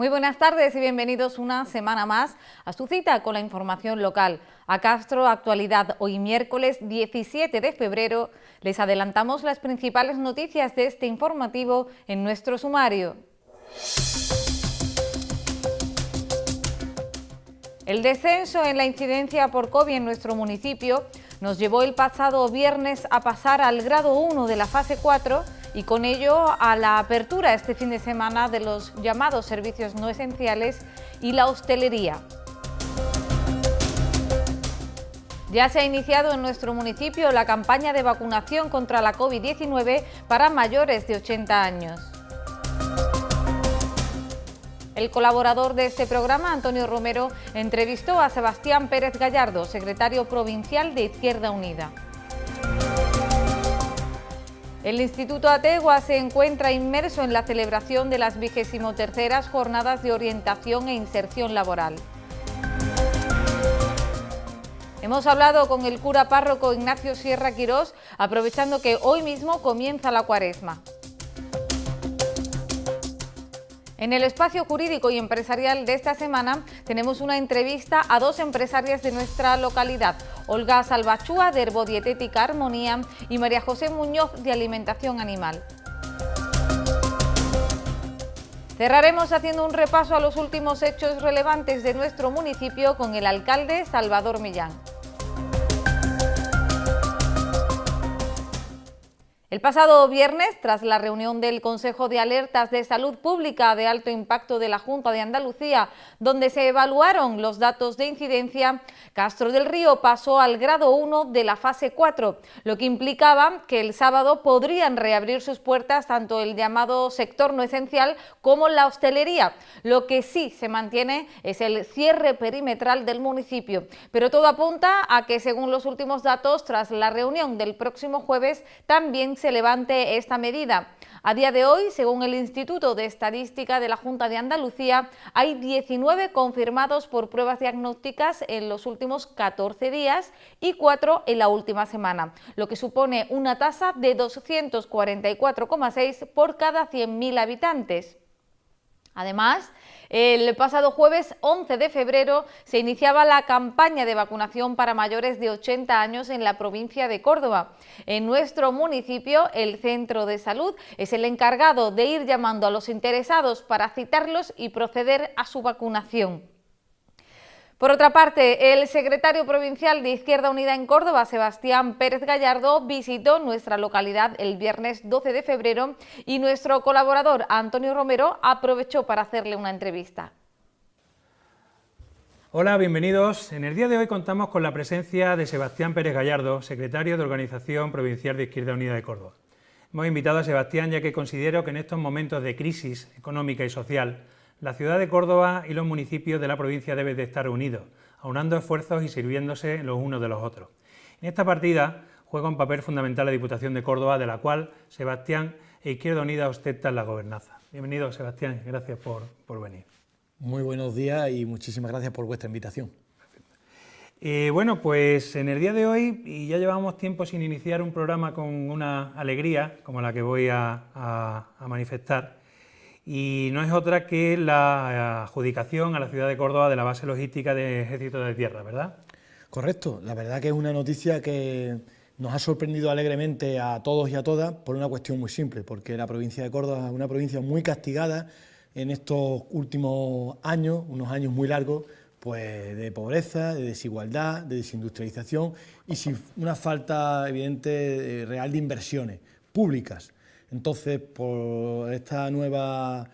Muy buenas tardes y bienvenidos una semana más a su cita con la información local. A Castro Actualidad, hoy miércoles 17 de febrero, les adelantamos las principales noticias de este informativo en nuestro sumario. El descenso en la incidencia por COVID en nuestro municipio nos llevó el pasado viernes a pasar al grado 1 de la fase 4 y con ello a la apertura este fin de semana de los llamados servicios no esenciales y la hostelería. Ya se ha iniciado en nuestro municipio la campaña de vacunación contra la COVID-19 para mayores de 80 años. El colaborador de este programa, Antonio Romero, entrevistó a Sebastián Pérez Gallardo, secretario provincial de Izquierda Unida. El Instituto Ategua se encuentra inmerso en la celebración de las 23ª Jornadas de Orientación e Inserción Laboral. Hemos hablado con el cura párroco Ignacio Sierra Quirós, aprovechando que hoy mismo comienza la Cuaresma. En el espacio jurídico y empresarial de esta semana tenemos una entrevista a dos empresarias de nuestra localidad, Olga Salvachúa de Herbodietética Armonía y María José Muñoz de Alimentación Animal. Cerraremos haciendo un repaso a los últimos hechos relevantes de nuestro municipio con el alcalde Salvador Millán. El pasado viernes, tras la reunión del Consejo de Alertas de Salud Pública de Alto Impacto de la Junta de Andalucía, donde se evaluaron los datos de incidencia, Castro del Río pasó al grado 1 de la fase 4, lo que implicaba que el sábado podrían reabrir sus puertas tanto el llamado sector no esencial como la hostelería. Lo que sí se mantiene es el cierre perimetral del municipio, pero todo apunta a que, según los últimos datos, tras la reunión del próximo jueves, también se levante esta medida. A día de hoy, según el Instituto de Estadística de la Junta de Andalucía, hay 19 confirmados por pruebas diagnósticas en los últimos 14 días y 4 en la última semana, lo que supone una tasa de 244,6 por cada 100.000 habitantes. Además, el pasado jueves 11 de febrero se iniciaba la campaña de vacunación para mayores de 80 años en la provincia de Córdoba. En nuestro municipio, el centro de salud es el encargado de ir llamando a los interesados para citarlos y proceder a su vacunación. Por otra parte, el secretario provincial de Izquierda Unida en Córdoba, Sebastián Pérez Gallardo, visitó nuestra localidad el viernes 12 de febrero y nuestro colaborador Antonio Romero aprovechó para hacerle una entrevista. Hola, bienvenidos. En el día de hoy contamos con la presencia de Sebastián Pérez Gallardo, secretario de Organización Provincial de Izquierda Unida de Córdoba. Hemos invitado a Sebastián ya que considero que en estos momentos de crisis económica y social, la ciudad de Córdoba y los municipios de la provincia deben de estar unidos, aunando esfuerzos y sirviéndose los unos de los otros. En esta partida juega un papel fundamental la Diputación de Córdoba, de la cual Sebastián e Izquierda Unida ostentan la gobernanza. Bienvenido, Sebastián, gracias por venir. Muy buenos días y muchísimas gracias por vuestra invitación. Bueno, pues en el día de hoy, y ya llevamos tiempo sin iniciar un programa con una alegría como la que voy a manifestar, y no es otra que la adjudicación a la ciudad de Córdoba de la base logística de Ejército de Tierra, ¿verdad? Correcto, la verdad que es una noticia que nos ha sorprendido alegremente a todos y a todas por una cuestión muy simple, porque la provincia de Córdoba es una provincia muy castigada en estos últimos años, unos años muy largos, pues de pobreza, de desigualdad, de desindustrialización y sin una falta evidente real de inversiones públicas. Entonces, por esta nueva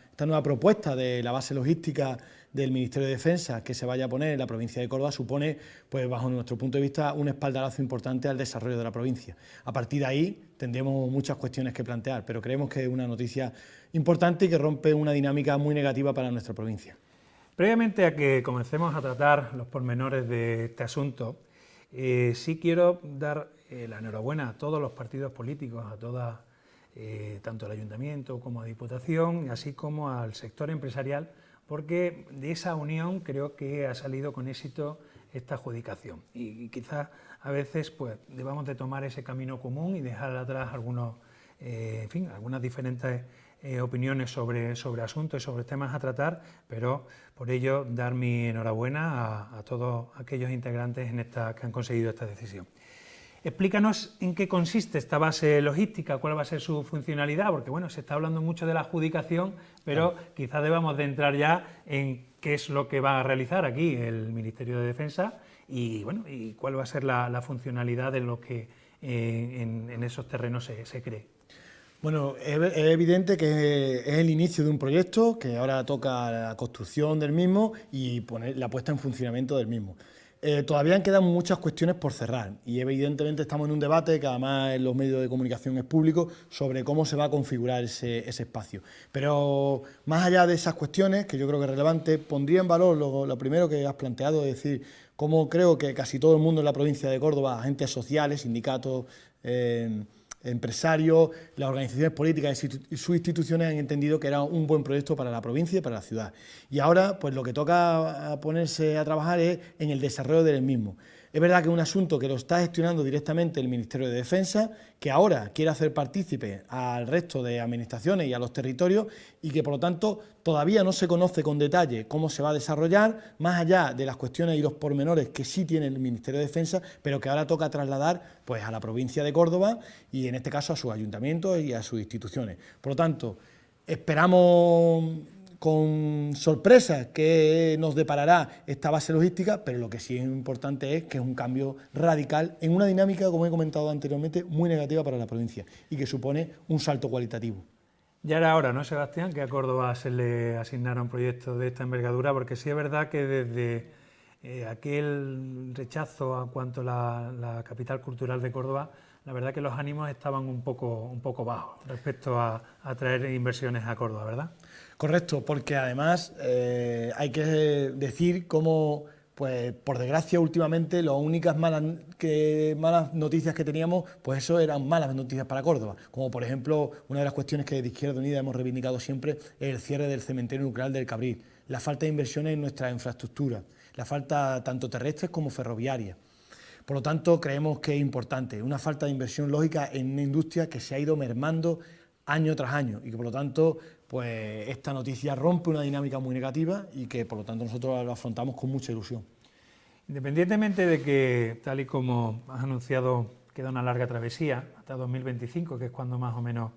propuesta de la base logística del Ministerio de Defensa que se vaya a poner en la provincia de Córdoba supone, pues bajo nuestro punto de vista, un espaldarazo importante al desarrollo de la provincia. A partir de ahí tendremos muchas cuestiones que plantear, pero creemos que es una noticia importante y que rompe una dinámica muy negativa para nuestra provincia. Previamente a que comencemos a tratar los pormenores de este asunto, sí quiero dar la enhorabuena a todos los partidos políticos, a todas, tanto al Ayuntamiento como a Diputación, así como al sector empresarial, porque de esa unión creo que ha salido con éxito esta adjudicación. Y quizás a veces pues debamos de tomar ese camino común y dejar atrás algunas diferentes opiniones sobre asuntos y sobre temas a tratar, pero por ello dar mi enhorabuena a todos aquellos integrantes que han conseguido esta decisión. Explícanos en qué consiste esta base logística, cuál va a ser su funcionalidad, porque bueno, se está hablando mucho de la adjudicación, pero claro, quizás debamos de entrar ya en qué es lo que va a realizar aquí el Ministerio de Defensa y bueno, y cuál va a ser la funcionalidad de lo que en esos terrenos se cree. Bueno, es evidente que es el inicio de un proyecto que ahora toca la construcción del mismo y poner la puesta en funcionamiento del mismo. Todavía quedan muchas cuestiones por cerrar y evidentemente estamos en un debate que además en los medios de comunicación es público sobre cómo se va a configurar ese espacio. Pero más allá de esas cuestiones, que yo creo que es relevante, pondría en valor lo primero que has planteado, es decir, cómo creo que casi todo el mundo en la provincia de Córdoba, agentes sociales, sindicatos, empresarios, las organizaciones políticas y sus instituciones han entendido que era un buen proyecto para la provincia y para la ciudad. Y ahora, pues lo que toca ponerse a trabajar es en el desarrollo del mismo. Es verdad que es un asunto que lo está gestionando directamente el Ministerio de Defensa, que ahora quiere hacer partícipe al resto de administraciones y a los territorios y que, por lo tanto, todavía no se conoce con detalle cómo se va a desarrollar, más allá de las cuestiones y los pormenores que sí tiene el Ministerio de Defensa, pero que ahora toca trasladar pues, a la provincia de Córdoba y, en este caso, a sus ayuntamientos y a sus instituciones. Por lo tanto, esperamos con sorpresa que nos deparará esta base logística, pero lo que sí es importante es que es un cambio radical en una dinámica, como he comentado anteriormente, muy negativa para la provincia y que supone un salto cualitativo. Ya era hora, ¿no, Sebastián?, que a Córdoba se le asignara un proyecto de esta envergadura, porque sí es verdad que desde aquel rechazo a cuanto a la capital cultural de Córdoba, la verdad que los ánimos estaban un poco bajos respecto a traer inversiones a Córdoba, ¿verdad? Correcto, porque además hay que decir cómo, pues por desgracia últimamente las únicas malas noticias que teníamos, pues eso eran malas noticias para Córdoba, como por ejemplo una de las cuestiones que de Izquierda Unida hemos reivindicado siempre es el cierre del cementerio nuclear del Cabril, la falta de inversiones en nuestra infraestructura, la falta tanto terrestres como ferroviarias. Por lo tanto, creemos que es importante, una falta de inversión lógica en una industria que se ha ido mermando año tras año y que por lo tanto pues esta noticia rompe una dinámica muy negativa y que por lo tanto nosotros lo afrontamos con mucha ilusión. Independientemente de que, tal y como has anunciado, queda una larga travesía hasta 2025, que es cuando más o menos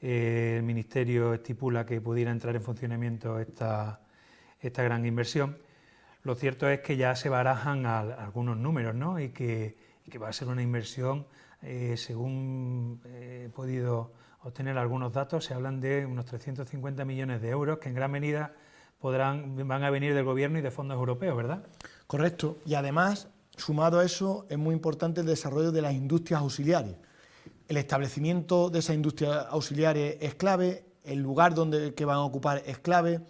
el Ministerio estipula que pudiera entrar en funcionamiento esta gran inversión, lo cierto es que ya se barajan algunos números, ¿no? y que va a ser una inversión, según he podido obtener algunos datos, se hablan de unos 350 millones de euros que en gran medida van a venir del Gobierno y de fondos europeos, ¿verdad? Correcto, y además, sumado a eso, es muy importante el desarrollo de las industrias auxiliares. El establecimiento de esas industrias auxiliares es clave, el lugar que van a ocupar es clave,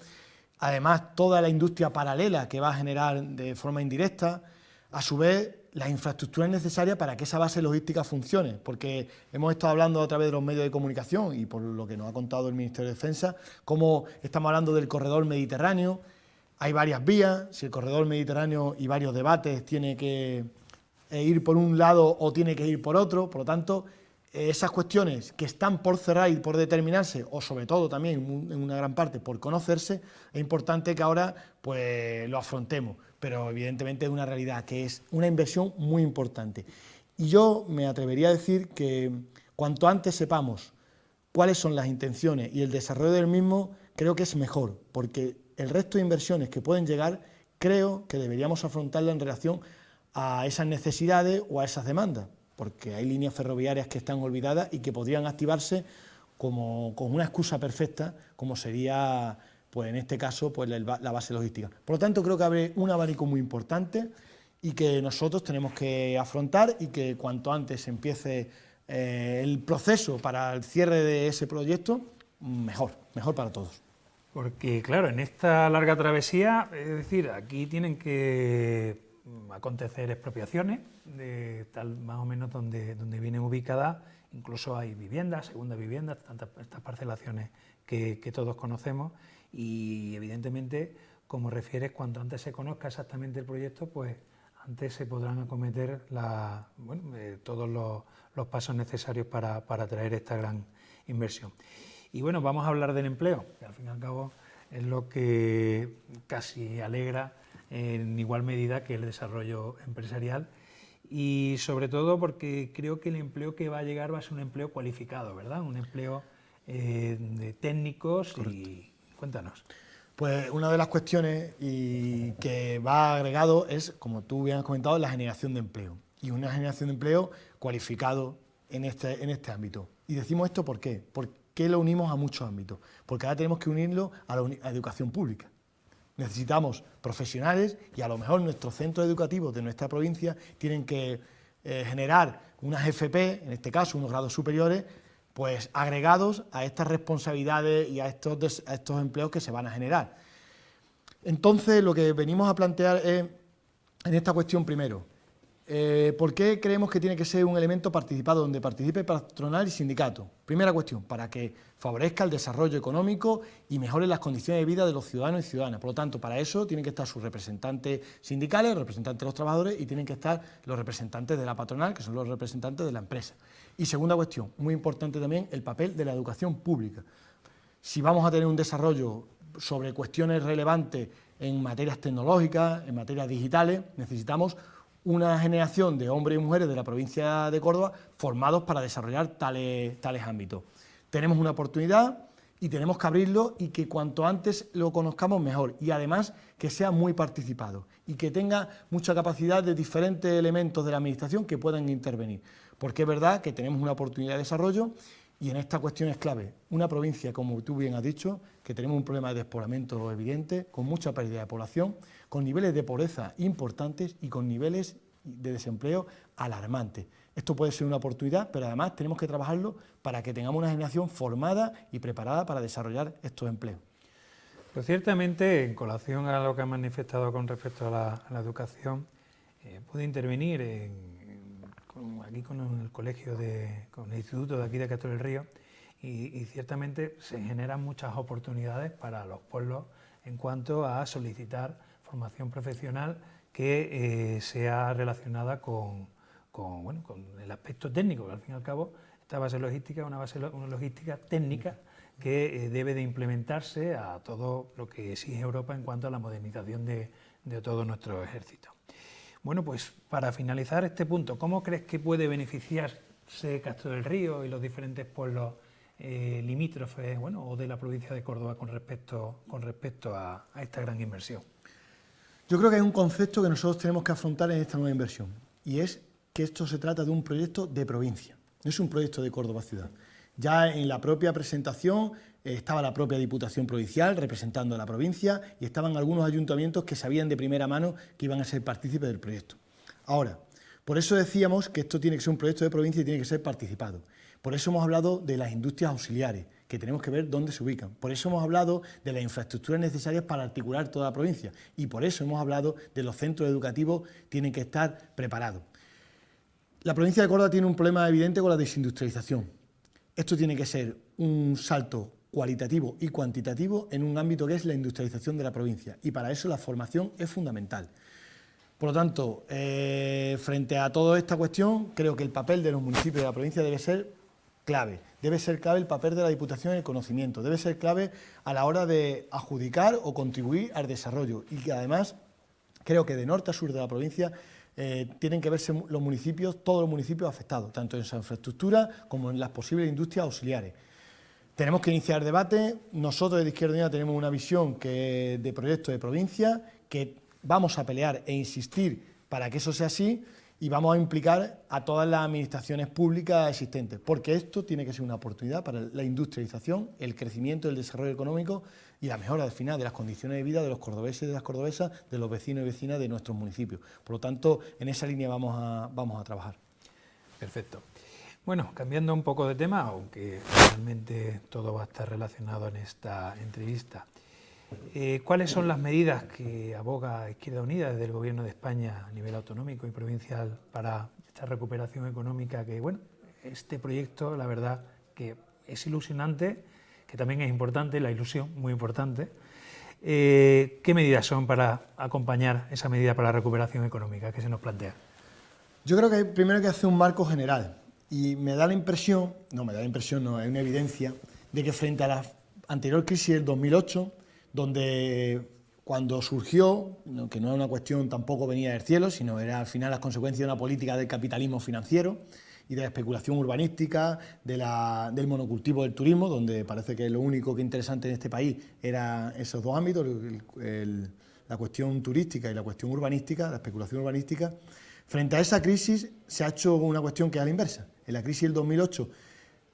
además toda la industria paralela que va a generar de forma indirecta, a su vez las infraestructuras necesarias para que esa base logística funcione, porque hemos estado hablando a través de los medios de comunicación y por lo que nos ha contado el Ministerio de Defensa, cómo estamos hablando del corredor mediterráneo, hay varias vías, si el corredor mediterráneo y varios debates tiene que ir por un lado o tiene que ir por otro, por lo tanto, esas cuestiones que están por cerrar y por determinarse, o sobre todo también en una gran parte por conocerse, es importante que ahora pues lo afrontemos, pero evidentemente es una realidad que es una inversión muy importante. Y yo me atrevería a decir que cuanto antes sepamos cuáles son las intenciones y el desarrollo del mismo, creo que es mejor, porque el resto de inversiones que pueden llegar, creo que deberíamos afrontarla en relación a esas necesidades o a esas demandas, porque hay líneas ferroviarias que están olvidadas y que podrían activarse con una excusa perfecta, como sería, pues en este caso, pues la base logística. Por lo tanto, creo que abre un abanico muy importante y que nosotros tenemos que afrontar y que cuanto antes empiece el proceso para el cierre de ese proyecto, mejor para todos. Porque, claro, en esta larga travesía, es decir, aquí tienen que acontecer expropiaciones de tal más o menos donde vienen ubicadas, incluso hay viviendas, segundas viviendas, estas parcelaciones que todos conocemos y evidentemente, como refieres, cuanto antes se conozca exactamente el proyecto, pues antes se podrán acometer todos los pasos necesarios para traer esta gran inversión. Y bueno, vamos a hablar del empleo, que al fin y al cabo es lo que casi alegra en igual medida que el desarrollo empresarial, y sobre todo porque creo que el empleo que va a llegar va a ser un empleo cualificado, ¿verdad? Un empleo de técnicos. Correcto. Y cuéntanos. Pues una de las cuestiones y que va agregado es, como tú bien has comentado, la generación de empleo, y una generación de empleo cualificado en este ámbito. Y decimos esto ¿por qué? Porque lo unimos a muchos ámbitos, porque ahora tenemos que unirlo a la educación pública. Necesitamos profesionales, y a lo mejor nuestros centros educativos de nuestra provincia tienen que generar unas FP, en este caso unos grados superiores, pues agregados a estas responsabilidades y a estos empleos que se van a generar. Entonces, lo que venimos a plantear es, en esta cuestión primero, ¿por qué creemos que tiene que ser un elemento participado donde participe patronal y sindicato? Primera cuestión, para que favorezca el desarrollo económico y mejore las condiciones de vida de los ciudadanos y ciudadanas. Por lo tanto, para eso tienen que estar sus representantes sindicales, los representantes de los trabajadores, y tienen que estar los representantes de la patronal, que son los representantes de la empresa. Y segunda cuestión, muy importante también, el papel de la educación pública. Si vamos a tener un desarrollo sobre cuestiones relevantes en materias tecnológicas, en materias digitales, necesitamos una generación de hombres y mujeres de la provincia de Córdoba formados para desarrollar tales ámbitos. Tenemos una oportunidad y tenemos que abrirlo, y que cuanto antes lo conozcamos mejor, y además que sea muy participado y que tenga mucha capacidad de diferentes elementos de la administración que puedan intervenir, porque es verdad que tenemos una oportunidad de desarrollo, y en esta cuestión es clave. Una provincia, como tú bien has dicho, que tenemos un problema de despoblamiento evidente, con mucha pérdida de población, con niveles de pobreza importantes y con niveles de desempleo alarmantes. Esto puede ser una oportunidad, pero además tenemos que trabajarlo para que tengamos una generación formada y preparada para desarrollar estos empleos. Pues ciertamente, en colación a lo que han manifestado con respecto a la educación, pude intervenir aquí con el colegio, con el instituto de aquí de Castro del Río, y ciertamente se generan muchas oportunidades para los pueblos en cuanto a solicitar formación profesional que sea relacionada con el aspecto técnico, que al fin y al cabo esta base logística es una logística técnica que debe de implementarse a todo lo que exige Europa en cuanto a la modernización de todo nuestro ejército. Bueno, pues para finalizar este punto, ¿cómo crees que puede beneficiarse Castro del Río y los diferentes pueblos limítrofes, o de la provincia de Córdoba con respecto a esta gran inversión? Yo creo que hay un concepto que nosotros tenemos que afrontar en esta nueva inversión, y es que esto se trata de un proyecto de provincia, no es un proyecto de Córdoba ciudad. Ya en la propia presentación estaba la propia Diputación Provincial representando a la provincia, y estaban algunos ayuntamientos que sabían de primera mano que iban a ser partícipes del proyecto. Ahora, por eso decíamos que esto tiene que ser un proyecto de provincia y tiene que ser participado. Por eso hemos hablado de las industrias auxiliares, que tenemos que ver dónde se ubican. Por eso hemos hablado de las infraestructuras necesarias para articular toda la provincia, y por eso hemos hablado de los centros educativos tienen que estar preparados. La provincia de Córdoba tiene un problema evidente con la desindustrialización. Esto tiene que ser un salto cualitativo y cuantitativo en un ámbito que es la industrialización de la provincia, y para eso la formación es fundamental. Por lo tanto, frente a toda esta cuestión, creo que el papel de los municipios de la provincia debe ser clave. Debe ser clave el papel de la Diputación en el conocimiento, debe ser clave a la hora de adjudicar o contribuir al desarrollo, y que además creo que de norte a sur de la provincia tienen que verse los municipios, todos los municipios afectados, tanto en su infraestructura como en las posibles industrias auxiliares. Tenemos que iniciar debate. Nosotros de Izquierda Unida tenemos una visión de proyecto de provincia, que vamos a pelear e insistir para que eso sea así, y vamos a implicar a todas las administraciones públicas existentes, porque esto tiene que ser una oportunidad para la industrialización, el crecimiento, el desarrollo económico y la mejora al final de las condiciones de vida de los cordobeses y de las cordobesas, de los vecinos y vecinas de nuestros municipios. Por lo tanto, en esa línea vamos a trabajar. Perfecto. Bueno, cambiando un poco de tema, aunque realmente todo va a estar relacionado en esta entrevista, ¿cuáles son las medidas que aboga Izquierda Unida desde el Gobierno de España a nivel autonómico y provincial para esta recuperación económica? Que bueno, este proyecto, la verdad, que es ilusionante, que también es importante, la ilusión, muy importante. ¿Qué medidas son para acompañar esa medida para la recuperación económica que se nos plantea? Yo creo que primero hay que hacer un marco general, y me da la impresión, no, es una evidencia, de que frente a la anterior crisis del 2008, donde cuando surgió, que no era una cuestión tampoco venía del cielo, sino era al final las consecuencias de una política del capitalismo financiero y de la especulación urbanística, del monocultivo del turismo, donde parece que lo único que interesante en este país era esos dos ámbitos, la cuestión turística y la cuestión urbanística, la especulación urbanística. Frente a esa crisis se ha hecho una cuestión que es a la inversa. En la crisis del 2008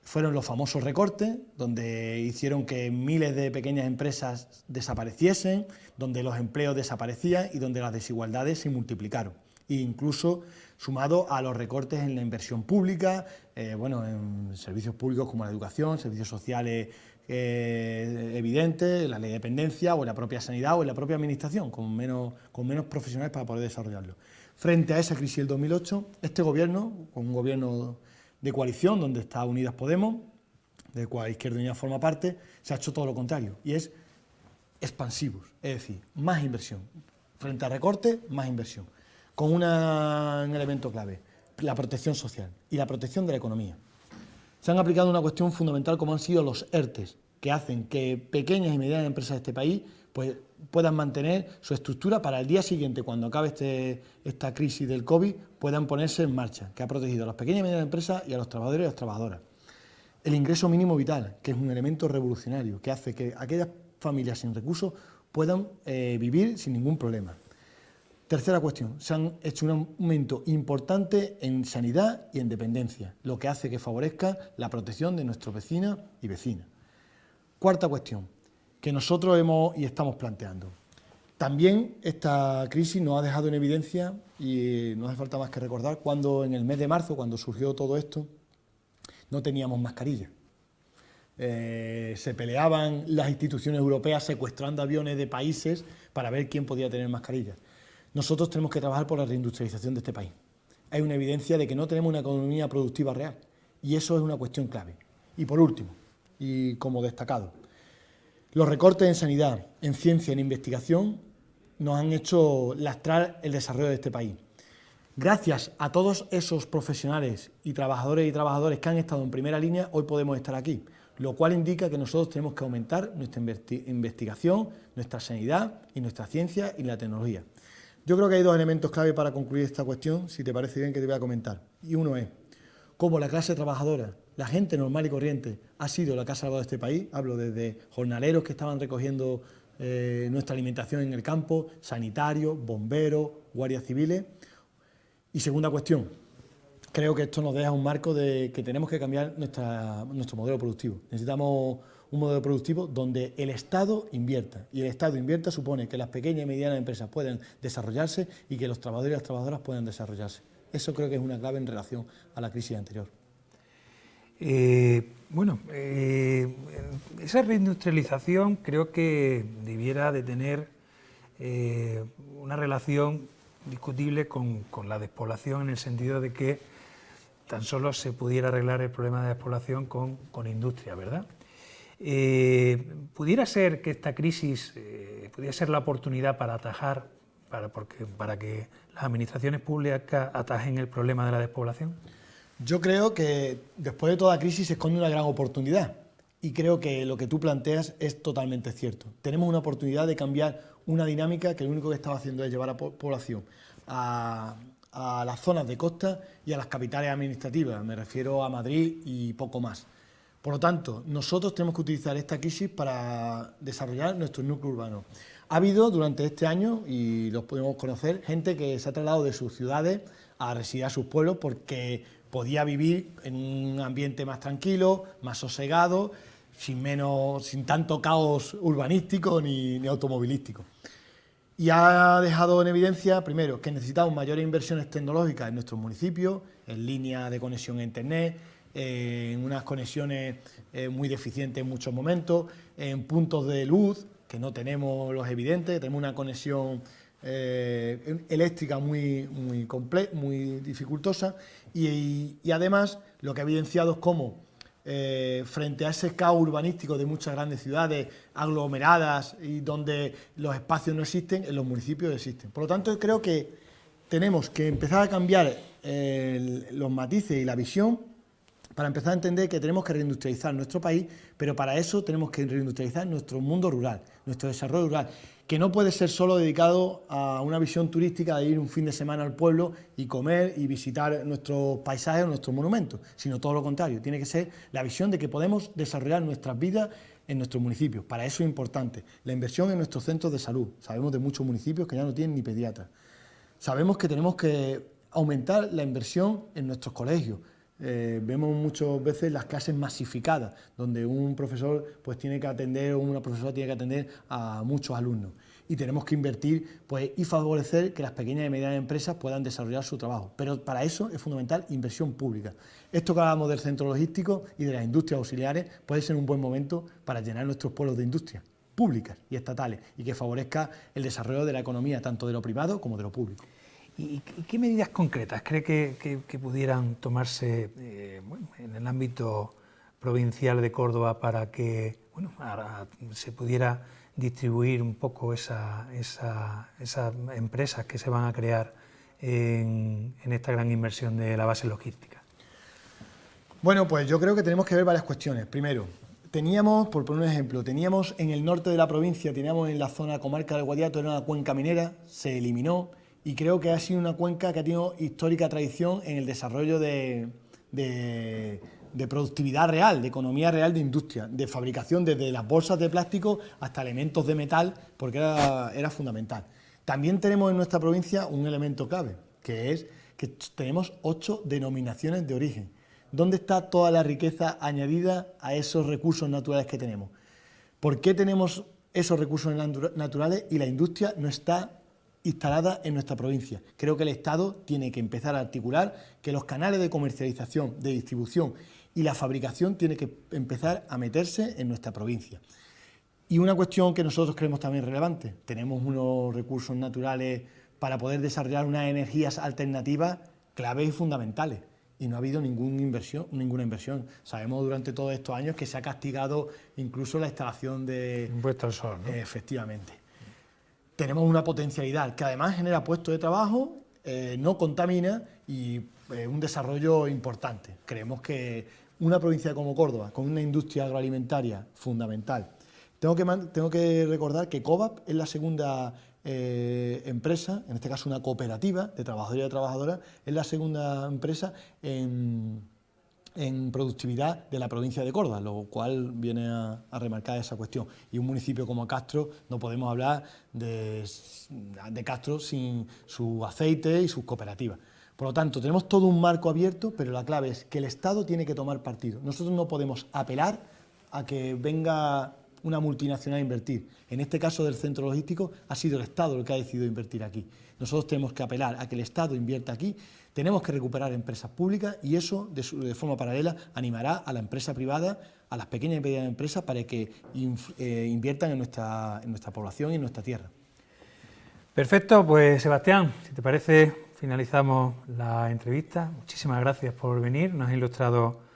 fueron los famosos recortes, donde hicieron que miles de pequeñas empresas desapareciesen, donde los empleos desaparecían y donde las desigualdades se multiplicaron. E incluso sumado a los recortes en la inversión pública, en servicios públicos como la educación, servicios sociales evidentes, la ley de dependencia o en la propia sanidad o en la propia administración, con menos profesionales para poder desarrollarlo. Frente a esa crisis del 2008, este gobierno, con un gobierno de coalición donde está Unidas Podemos, del cual Izquierda Unida forma parte, se ha hecho todo lo contrario y es expansivos, es decir, más inversión. Frente a recortes, más inversión. Con un elemento clave, la protección social y la protección de la economía. Se han aplicado una cuestión fundamental como han sido los ERTEs, que hacen que pequeñas y medianas empresas de este país pues, puedan mantener su estructura para el día siguiente, cuando acabe esta crisis del COVID, puedan ponerse en marcha, que ha protegido a las pequeñas y medianas empresas y a los trabajadores y a las trabajadoras. El ingreso mínimo vital, que es un elemento revolucionario, que hace que aquellas familias sin recursos puedan vivir sin ningún problema. Tercera cuestión, se han hecho un aumento importante en sanidad y en dependencia, lo que hace que favorezca la protección de nuestros vecinos y vecinas. Cuarta cuestión, que nosotros hemos y estamos planteando. También esta crisis nos ha dejado en evidencia, y no hace falta más que recordar, cuando en el mes de marzo, cuando surgió todo esto, no teníamos mascarillas. Se peleaban las instituciones europeas secuestrando aviones de países para ver quién podía tener mascarillas. Nosotros tenemos que trabajar por la reindustrialización de este país. Hay una evidencia de que no tenemos una economía productiva real y eso es una cuestión clave. Y por último, y como destacado, los recortes en sanidad, en ciencia, en investigación nos han hecho lastrar el desarrollo de este país. Gracias a todos esos profesionales y trabajadoras que han estado en primera línea, hoy podemos estar aquí, lo cual indica que nosotros tenemos que aumentar nuestra investigación, nuestra sanidad y nuestra ciencia y la tecnología. Yo creo que hay dos elementos clave para concluir esta cuestión, si te parece bien, que te voy a comentar. Y uno es cómo la clase trabajadora, la gente normal y corriente, ha sido la que ha salvado este país. Hablo desde jornaleros que estaban recogiendo nuestra alimentación en el campo, sanitarios, bomberos, guardias civiles. Y segunda cuestión, creo que esto nos deja un marco de que tenemos que cambiar nuestro modelo productivo. Necesitamos un modelo productivo donde el Estado invierta, y el Estado invierta supone que las pequeñas y medianas empresas puedan desarrollarse y que los trabajadores y las trabajadoras puedan desarrollarse. Eso creo que es una clave en relación a la crisis anterior. Esa reindustrialización creo que debiera de tener una relación discutible con la despoblación, en el sentido de que tan solo se pudiera arreglar el problema de despoblación con industria, ¿verdad? ¿Pudiera ser que esta crisis pudiera ser la oportunidad para atajar, para que las administraciones públicas atajen el problema de la despoblación? Yo creo que después de toda crisis se esconde una gran oportunidad y creo que lo que tú planteas es totalmente cierto. Tenemos una oportunidad de cambiar una dinámica que lo único que estaba haciendo es llevar a la población a las zonas de costa y a las capitales administrativas, me refiero a Madrid y poco más. Por lo tanto, nosotros tenemos que utilizar esta crisis para desarrollar nuestro núcleo urbano. Ha habido durante este año, y los podemos conocer, gente que se ha trasladado de sus ciudades a residir a sus pueblos porque podía vivir en un ambiente más tranquilo, más sosegado, sin tanto caos urbanístico ni automovilístico. Y ha dejado en evidencia, primero, que necesitamos mayores inversiones tecnológicas en nuestros municipios, en líneas de conexión a Internet, en unas conexiones muy deficientes en muchos momentos, en puntos de luz, que no tenemos los evidentes, tenemos una conexión eléctrica muy dificultosa y además lo que ha evidenciado es cómo frente a ese caos urbanístico de muchas grandes ciudades aglomeradas y donde los espacios no existen, en los municipios existen. Por lo tanto, creo que tenemos que empezar a cambiar los matices y la visión para empezar a entender que tenemos que reindustrializar nuestro país, pero para eso tenemos que reindustrializar nuestro mundo rural, nuestro desarrollo rural, que no puede ser solo dedicado a una visión turística de ir un fin de semana al pueblo y comer y visitar nuestros paisajes o nuestros monumentos, sino todo lo contrario, tiene que ser la visión de que podemos desarrollar nuestras vidas en nuestros municipios. Para eso es importante la inversión en nuestros centros de salud. Sabemos de muchos municipios que ya no tienen ni pediatras. Sabemos que tenemos que aumentar la inversión en nuestros colegios. Vemos muchas veces las clases masificadas, donde un profesor pues tiene que atender o una profesora tiene que atender a muchos alumnos. Y tenemos que invertir pues, y favorecer que las pequeñas y medianas empresas puedan desarrollar su trabajo. Pero para eso es fundamental inversión pública. Esto que hablábamos del centro logístico y de las industrias auxiliares puede ser un buen momento para llenar nuestros pueblos de industrias públicas y estatales y que favorezca el desarrollo de la economía, tanto de lo privado como de lo público. ¿Y qué medidas concretas cree que pudieran tomarse en el ámbito provincial de Córdoba para que se pudiera distribuir un poco esas empresas que se van a crear en esta gran inversión de la base logística? Bueno, pues yo creo que tenemos que ver varias cuestiones. Primero, teníamos, por poner un ejemplo, teníamos en el norte de la provincia, teníamos en la zona comarca del Guadiato, era una cuenca minera, se eliminó, y creo que ha sido una cuenca que ha tenido histórica tradición en el desarrollo de productividad real, de economía real de industria, de fabricación desde las bolsas de plástico hasta elementos de metal, porque era fundamental. También tenemos en nuestra provincia un elemento clave, que es que tenemos 8 denominaciones de origen. ¿Dónde está toda la riqueza añadida a esos recursos naturales que tenemos? ¿Por qué tenemos esos recursos naturales y la industria no está instalada en nuestra provincia? Creo que el Estado tiene que empezar a articular que los canales de comercialización, de distribución y la fabricación tienen que empezar a meterse en nuestra provincia. Y una cuestión que nosotros creemos también relevante, tenemos unos recursos naturales para poder desarrollar unas energías alternativas claves y fundamentales, y no ha habido ninguna inversión. Sabemos durante todos estos años que se ha castigado incluso la instalación de... Impuesto al sol, ¿no? Efectivamente. Tenemos una potencialidad que además genera puestos de trabajo, no contamina y un desarrollo importante. Creemos que una provincia como Córdoba, con una industria agroalimentaria fundamental. Tengo que recordar que COVAP es la segunda empresa, en este caso una cooperativa de trabajadores y de trabajadoras, es la segunda empresa en productividad de la provincia de Córdoba, lo cual viene a remarcar esa cuestión. Y un municipio como Castro, no podemos hablar de Castro sin su aceite y sus cooperativas. Por lo tanto, tenemos todo un marco abierto, pero la clave es que el Estado tiene que tomar partido. Nosotros no podemos apelar a que venga una multinacional a invertir. En este caso del centro logístico ha sido el Estado el que ha decidido invertir aquí. Nosotros tenemos que apelar a que el Estado invierta aquí, tenemos que recuperar empresas públicas y eso de forma paralela animará a la empresa privada, a las pequeñas y medianas empresas para que inviertan en nuestra población y en nuestra tierra. Perfecto, pues Sebastián, si te parece finalizamos la entrevista. Muchísimas gracias por venir, nos has ilustrado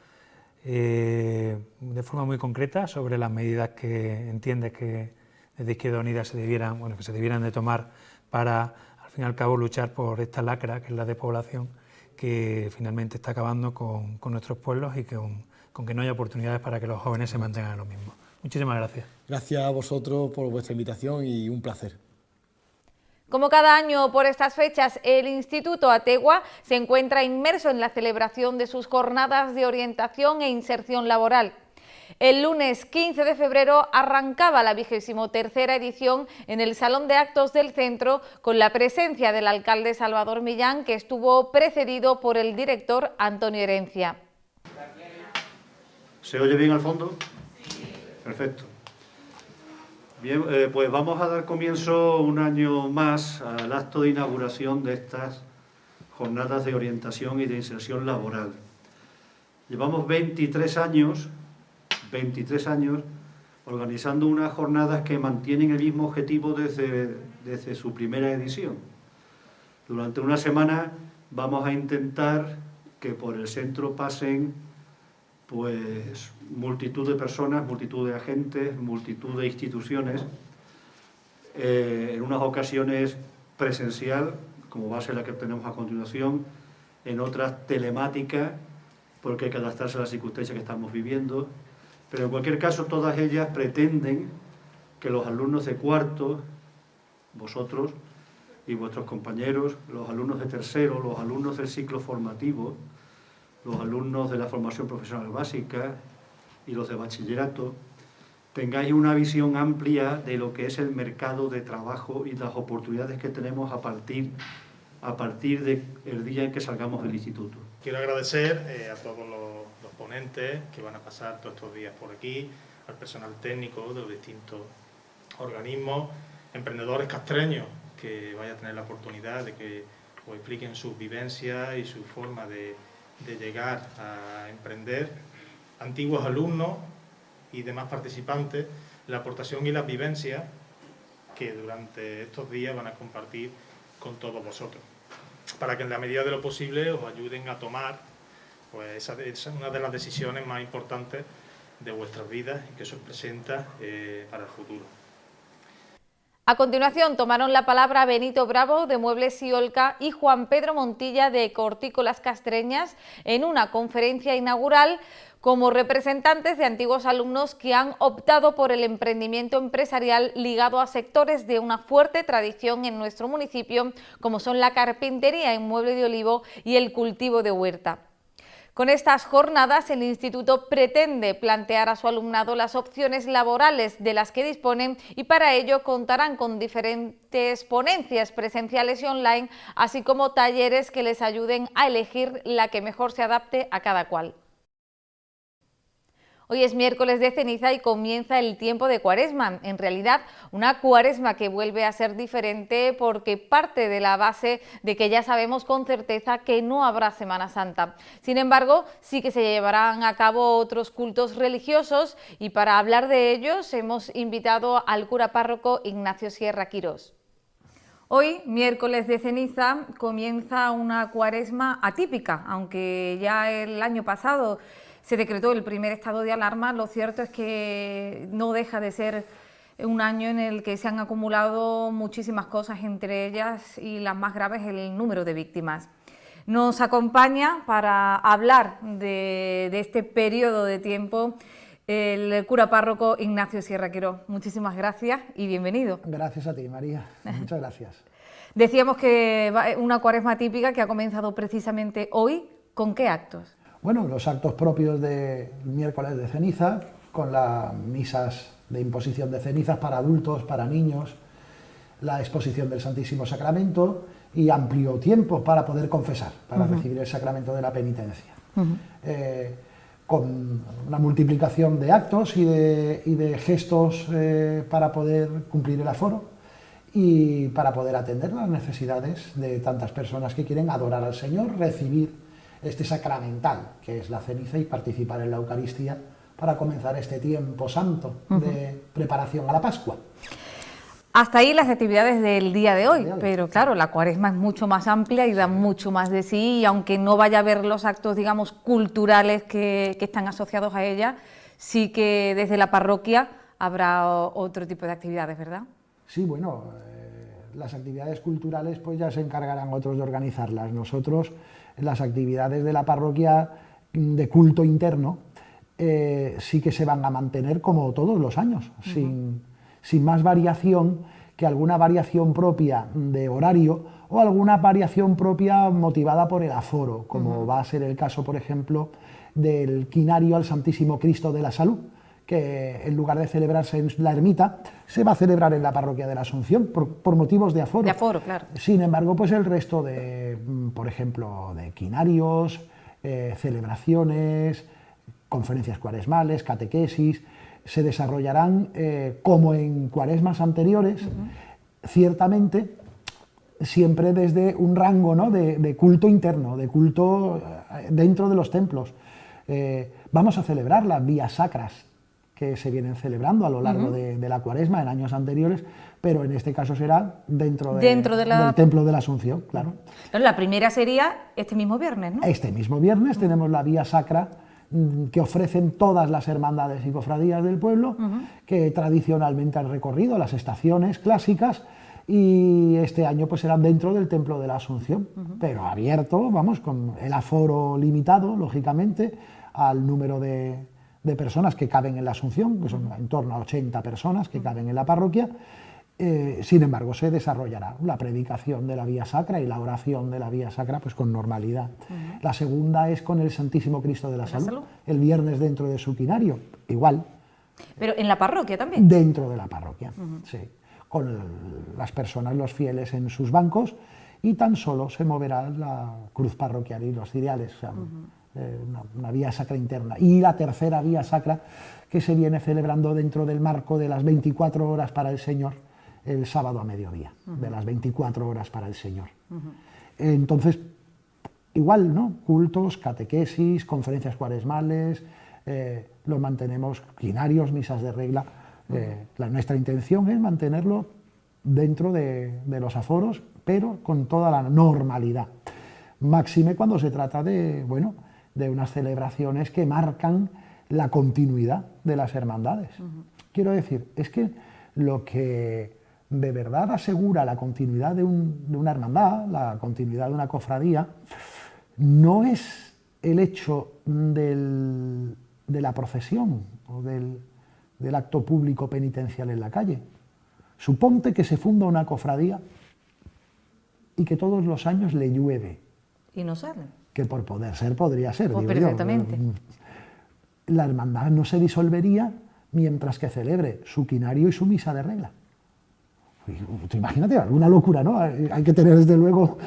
de forma muy concreta sobre las medidas que entiendes que desde Izquierda Unida se debieran de tomar para, al fin y al cabo, luchar por esta lacra, que es la despoblación, que finalmente está acabando con nuestros pueblos y con que no haya oportunidades para que los jóvenes se mantengan en lo mismo. Muchísimas gracias. Gracias a vosotros por vuestra invitación y un placer. Como cada año por estas fechas, el Instituto Ategua se encuentra inmerso en la celebración de sus jornadas de orientación e inserción laboral. El lunes 15 de febrero arrancaba la 23ª edición en el Salón de Actos del Centro con la presencia del alcalde Salvador Millán, que estuvo precedido por el director Antonio Herencia. ¿Se oye bien al fondo? Sí. Perfecto. Bien, pues vamos a dar comienzo un año más al acto de inauguración de estas jornadas de orientación y de inserción laboral. Llevamos 23 años organizando unas jornadas que mantienen el mismo objetivo desde su primera edición. Durante una semana vamos a intentar que por el centro pasen pues multitud de personas, multitud de agentes, multitud de instituciones, en unas ocasiones presencial, como va a ser la que tenemos a continuación, en otras telemática, porque hay que adaptarse a las circunstancias que estamos viviendo, pero en cualquier caso todas ellas pretenden que los alumnos de cuarto, vosotros y vuestros compañeros, los alumnos de tercero, los alumnos del ciclo formativo, los alumnos de la formación profesional básica y los de bachillerato, tengáis una visión amplia de lo que es el mercado de trabajo y las oportunidades que tenemos a partir del día en que salgamos del instituto. Quiero agradecer a todos los ponentes que van a pasar todos estos días por aquí, al personal técnico de los distintos organismos, emprendedores castreños que vayan a tener la oportunidad de que os expliquen sus vivencias y su forma de llegar a emprender, antiguos alumnos y demás participantes, la aportación y las vivencias que durante estos días van a compartir con todos vosotros, para que en la medida de lo posible os ayuden a tomar pues, esa es una de las decisiones más importantes de vuestras vidas y que se os presenta para el futuro. A continuación tomaron la palabra Benito Bravo de Muebles y Olca y Juan Pedro Montilla de Hortícolas Castreñas en una conferencia inaugural como representantes de antiguos alumnos que han optado por el emprendimiento empresarial ligado a sectores de una fuerte tradición en nuestro municipio, como son la carpintería en mueble de olivo y el cultivo de huerta. Con estas jornadas, el Instituto pretende plantear a su alumnado las opciones laborales de las que disponen y para ello contarán con diferentes ponencias presenciales y online, así como talleres que les ayuden a elegir la que mejor se adapte a cada cual. Hoy es miércoles de ceniza y comienza el tiempo de Cuaresma. En realidad, una Cuaresma que vuelve a ser diferente porque parte de la base de que ya sabemos con certeza que no habrá Semana Santa. Sin embargo, sí que se llevarán a cabo otros cultos religiosos y para hablar de ellos hemos invitado al cura párroco Ignacio Sierra Quirós. Hoy, miércoles de ceniza, comienza una Cuaresma atípica, aunque ya el año pasado se decretó el primer estado de alarma. Lo cierto es que no deja de ser un año en el que se han acumulado muchísimas cosas, entre ellas y las más graves el número de víctimas. Nos acompaña para hablar de este periodo de tiempo el cura párroco Ignacio Sierra Quirós. Muchísimas gracias y bienvenido. Gracias a ti, María. Muchas gracias. Decíamos que una Cuaresma típica que ha comenzado precisamente hoy. ¿Con qué actos? Bueno, los actos propios del miércoles de ceniza, con las misas de imposición de cenizas para adultos, para niños, la exposición del Santísimo Sacramento y amplio tiempo para poder confesar, para recibir el sacramento de la penitencia. Con una multiplicación de actos y de gestos para poder cumplir el aforo y para poder atender las necesidades de tantas personas que quieren adorar al Señor, recibir este sacramental que es la ceniza y participar en la Eucaristía para comenzar este tiempo santo de preparación a la Pascua. Hasta ahí las actividades del día de hoy, pero claro, la Cuaresma es mucho más amplia y da mucho más de sí, y aunque no vaya a haber los actos, digamos, culturales que están asociados a ella, sí que desde la parroquia habrá otro tipo de actividades, ¿verdad? Sí, bueno, las actividades culturales pues ya se encargarán otros de organizarlas. Nosotros, las actividades de la parroquia de culto interno, sí que se van a mantener como todos los años, sin más variación que alguna variación propia de horario o alguna variación propia motivada por el aforo, como va a ser el caso, por ejemplo, del quinario al Santísimo Cristo de la Salud, que en lugar de celebrarse en la ermita, se va a celebrar en la parroquia de la Asunción, por motivos de aforo. De aforo, claro. Sin embargo, pues el resto de, por ejemplo, de quinarios, celebraciones, conferencias cuaresmales, catequesis, se desarrollarán como en cuaresmas anteriores, ciertamente, siempre desde un rango, ¿no?, de culto interno, de culto dentro de los templos. Vamos a celebrar las vías sacras que se vienen celebrando a lo largo de la Cuaresma en años anteriores, pero en este caso será dentro del Templo de la Asunción, claro. Pero la primera sería este mismo viernes, ¿no? Este mismo viernes tenemos la vía sacra que ofrecen todas las hermandades y cofradías del pueblo, que tradicionalmente han recorrido las estaciones clásicas y este año pues serán dentro del Templo de la Asunción, pero abierto, vamos, con el aforo limitado, lógicamente, al número de personas que caben en la Asunción, que son en torno a 80 personas que caben en la parroquia. Sin embargo, se desarrollará la predicación de la Vía Sacra y la oración de la Vía Sacra pues con normalidad. La segunda es con el Santísimo Cristo de la Salud, el viernes dentro de su quinario, igual. ¿Pero en la parroquia también? Dentro de la parroquia, sí. Con las personas, los fieles en sus bancos, y tan solo se moverá la cruz parroquial y los ciriales, o sea, una vía sacra interna. Y la tercera vía sacra que se viene celebrando dentro del marco de las 24 horas para el Señor, el sábado a mediodía, de las 24 horas para el Señor. Entonces, igual, ¿no? Cultos, catequesis, conferencias cuaresmales, lo mantenemos, quinarios, misas de regla. Nuestra intención es mantenerlo dentro de los aforos, pero con toda la normalidad. Máxime cuando se trata de, bueno, de unas celebraciones que marcan la continuidad de las hermandades. Quiero decir, es que lo que de verdad asegura la continuidad de una hermandad, la continuidad de una cofradía, no es el hecho de la procesión o del acto público penitencial en la calle. Suponte que se funda una cofradía y que todos los años le llueve. Y no sale. Que por poder ser, podría ser. Pues digo perfectamente. Yo. La hermandad no se disolvería mientras que celebre su quinario y su misa de regla. Tú imagínate, alguna locura, ¿no? Hay que tener desde luego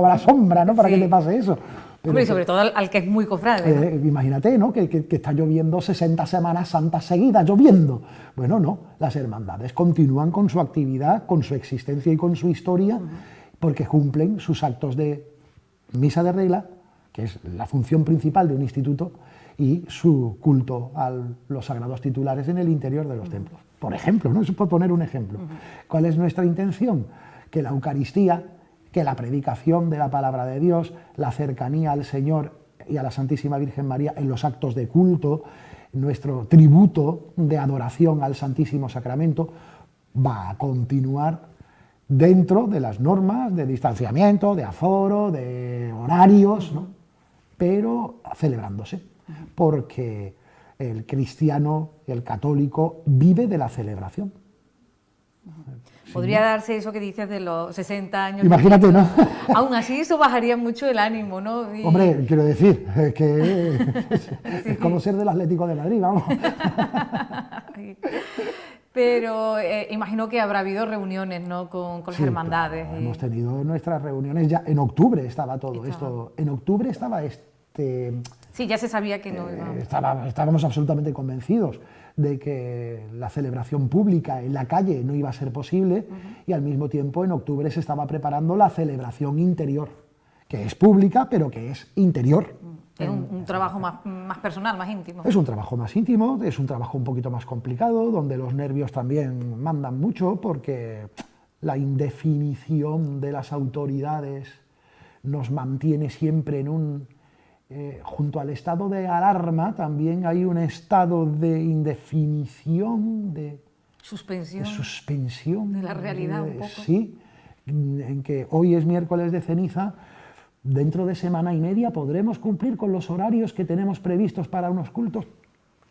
a la sombra, ¿no? Para que te pase eso. Pero hombre, y sobre todo al que es muy cofrade, ¿no? Imagínate, ¿no? Que está lloviendo 60 semanas santas seguidas, lloviendo. Bueno, no, las hermandades continúan con su actividad, con su existencia y con su historia, porque cumplen sus actos de misa de regla, que es la función principal de un instituto, y su culto a los sagrados titulares en el interior de los templos. Por ejemplo, ¿no? Eso por poner un ejemplo. ¿Cuál es nuestra intención? Que la Eucaristía, que la predicación de la palabra de Dios, la cercanía al Señor y a la Santísima Virgen María en los actos de culto, nuestro tributo de adoración al Santísimo Sacramento, va a continuar dentro de las normas de distanciamiento, de aforo, de horarios, ¿no? Pero celebrándose, porque el cristiano, el católico, vive de la celebración. Podría darse eso que dices de los 60 años. Imagínate, ¿no? Aún así eso bajaría mucho el ánimo, ¿no? Y... Hombre, quiero decir, que es como ser del Atlético de Madrid, vamos. Pero imagino que habrá habido reuniones, ¿no? con las hermandades. Claro, hemos tenido nuestras reuniones ya, en octubre estaba todo esto. En octubre estaba sí, ya se sabía que no iba. Estábamos absolutamente convencidos de que la celebración pública en la calle no iba a ser posible, y al mismo tiempo en octubre se estaba preparando la celebración interior, que es pública pero que es interior. Es un trabajo más personal, más íntimo. Es un trabajo más íntimo, es un trabajo un poquito más complicado, donde los nervios también mandan mucho, porque la indefinición de las autoridades nos mantiene siempre en junto al estado de alarma también hay un estado de indefinición, de suspensión de la realidad un poco. Sí, en que hoy es miércoles de ceniza, dentro de semana y media podremos cumplir con los horarios que tenemos previstos para unos cultos.